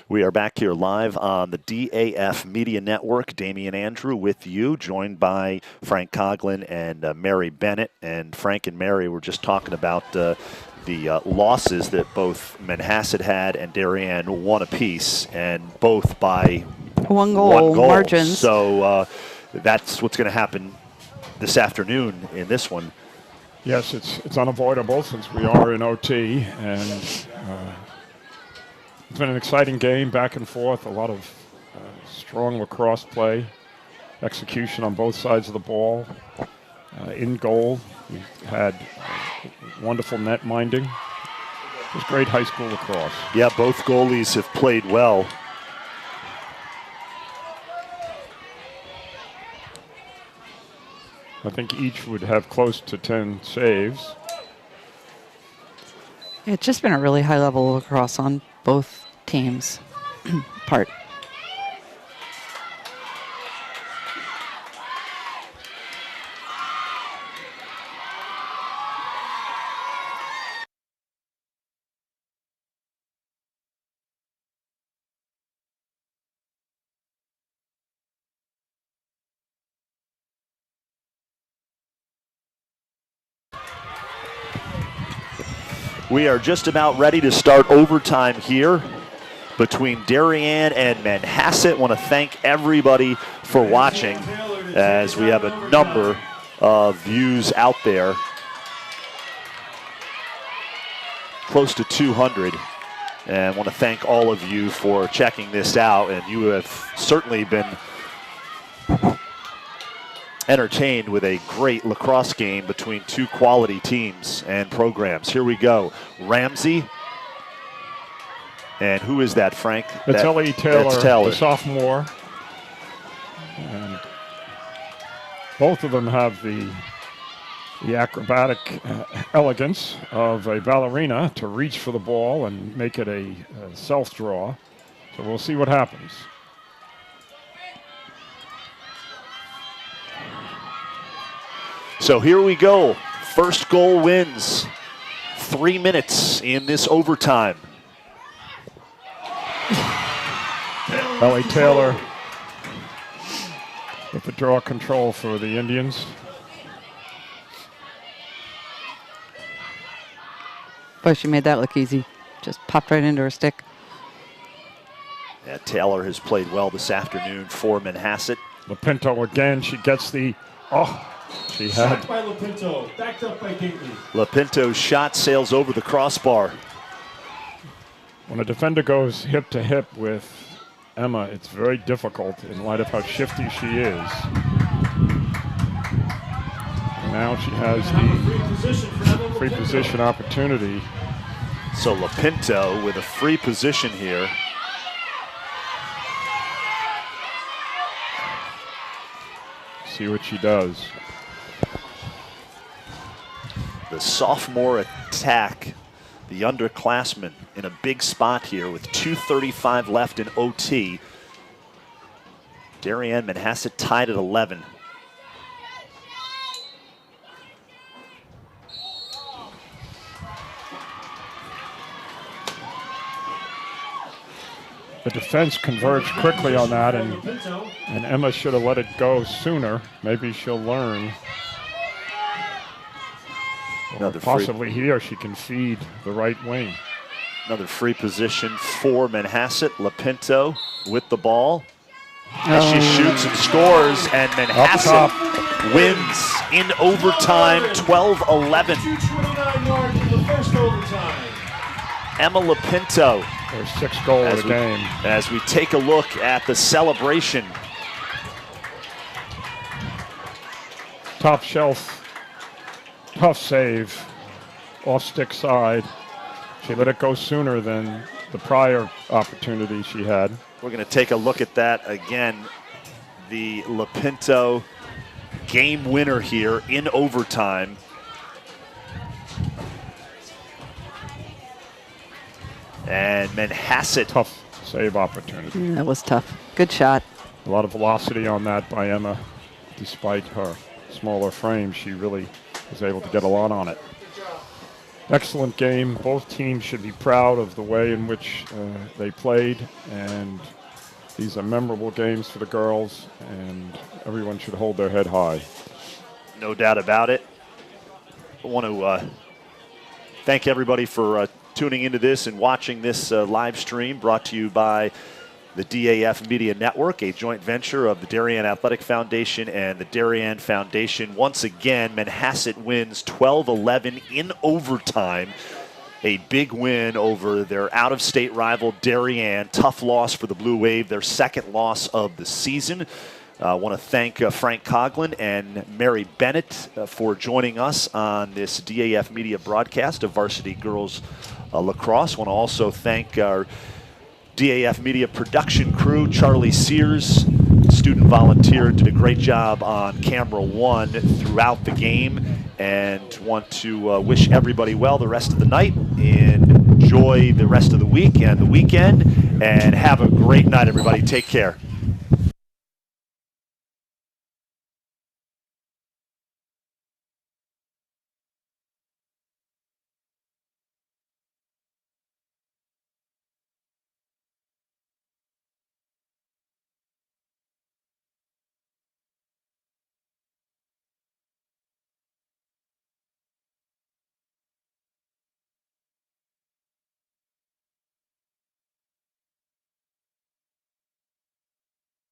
Speaker 1: We are back here live on the DAF Media Network. Damian Andrew with you, joined by Frank Coughlin and Mary Bennett. And Frank and Mary were just talking about the losses that both Manhasset had and Darien won apiece, and both by
Speaker 3: one goal margins.
Speaker 1: So that's what's going to happen this afternoon in this one.
Speaker 2: Yes, it's unavoidable since we are in OT, and it's been an exciting game, back and forth, a lot of strong lacrosse play, execution on both sides of the ball. In goal, we had wonderful net minding. It was great high school lacrosse.
Speaker 1: Yeah, both goalies have played well.
Speaker 2: I think each would have close to 10 saves.
Speaker 3: It's just been a really high level of lacrosse on both teams' part.
Speaker 1: We are just about ready to start overtime here between Darien and Manhasset. Want to thank everybody for watching, as we have a number of views out there. Close to 200. And want to thank all of you for checking this out. And you have certainly been entertained with a great lacrosse game between two quality teams and programs. Here we go. Ramsey. And who is that, Frank?
Speaker 2: It's Ellie Taylor,
Speaker 1: that's Taylor,
Speaker 2: the sophomore. And both of them have the acrobatic elegance of a ballerina to reach for the ball and make it a self-draw. So we'll see what happens.
Speaker 1: So here we go. First goal wins. 3 minutes in this overtime.
Speaker 2: Ellie Taylor with the draw control for the Indians.
Speaker 3: Boy, she made that look easy. Just popped right into her stick.
Speaker 1: Yeah, Taylor has played well this afternoon for Manhasset.
Speaker 2: Lapinto again. She gets the, she had.
Speaker 4: Shot by Lapinto, backed up by Gately.
Speaker 1: Lapinto's shot sails over the crossbar.
Speaker 2: When a defender goes hip to hip with Emma, it's very difficult in light of how shifty she is. And now she has the free position opportunity.
Speaker 1: So Lapinto with a free position here.
Speaker 2: See what she does.
Speaker 1: The sophomore attack, the underclassman in a big spot here with 2:35 left in OT. Darien Manhasset tied at 11.
Speaker 2: The defense converged quickly on that, and Emma should have let it go sooner. Maybe she'll learn. Or possibly here she can feed the right wing.
Speaker 1: Another free position for Manhasset. Lapinto with the ball. As she shoots and scores, and Manhasset wins in overtime, 12-11.
Speaker 4: 2:29 mark in the first overtime.
Speaker 1: Emma Lapinto.
Speaker 2: Their 6th goal of the game.
Speaker 1: As we take a look at the celebration.
Speaker 2: Top shelf, tough save, off stick side. She let it go sooner than the prior opportunity she had.
Speaker 1: We're going to take a look at that again. The Lapinto game winner here in overtime. And Manhasset.
Speaker 2: Tough save opportunity.
Speaker 3: That was tough. Good shot.
Speaker 2: A lot of velocity on that by Emma. Despite her smaller frame, she really was able to get a lot on it. excellent game. Both teams should be proud of the way in which they played, and these are memorable games for the girls, and everyone should hold their head high.
Speaker 1: No doubt about it. I want to thank everybody for tuning into this and watching this live stream brought to you by the DAF Media Network, a joint venture of the Darien Athletic Foundation and the Darien Foundation. Once again, Manhasset wins 12-11 in overtime. A big win over their out-of-state rival Darien. Tough loss for the Blue Wave, their second loss of the season. I want to thank Frank Coughlin and Mary Bennett for joining us on this DAF Media broadcast of Varsity Girls Lacrosse. I want to also thank our DAF Media production crew, Charlie Sears, student volunteer, did a great job on camera one throughout the game, and want to wish everybody well the rest of the night. Enjoy the rest of the week and the weekend, and have a great night, everybody. Take care.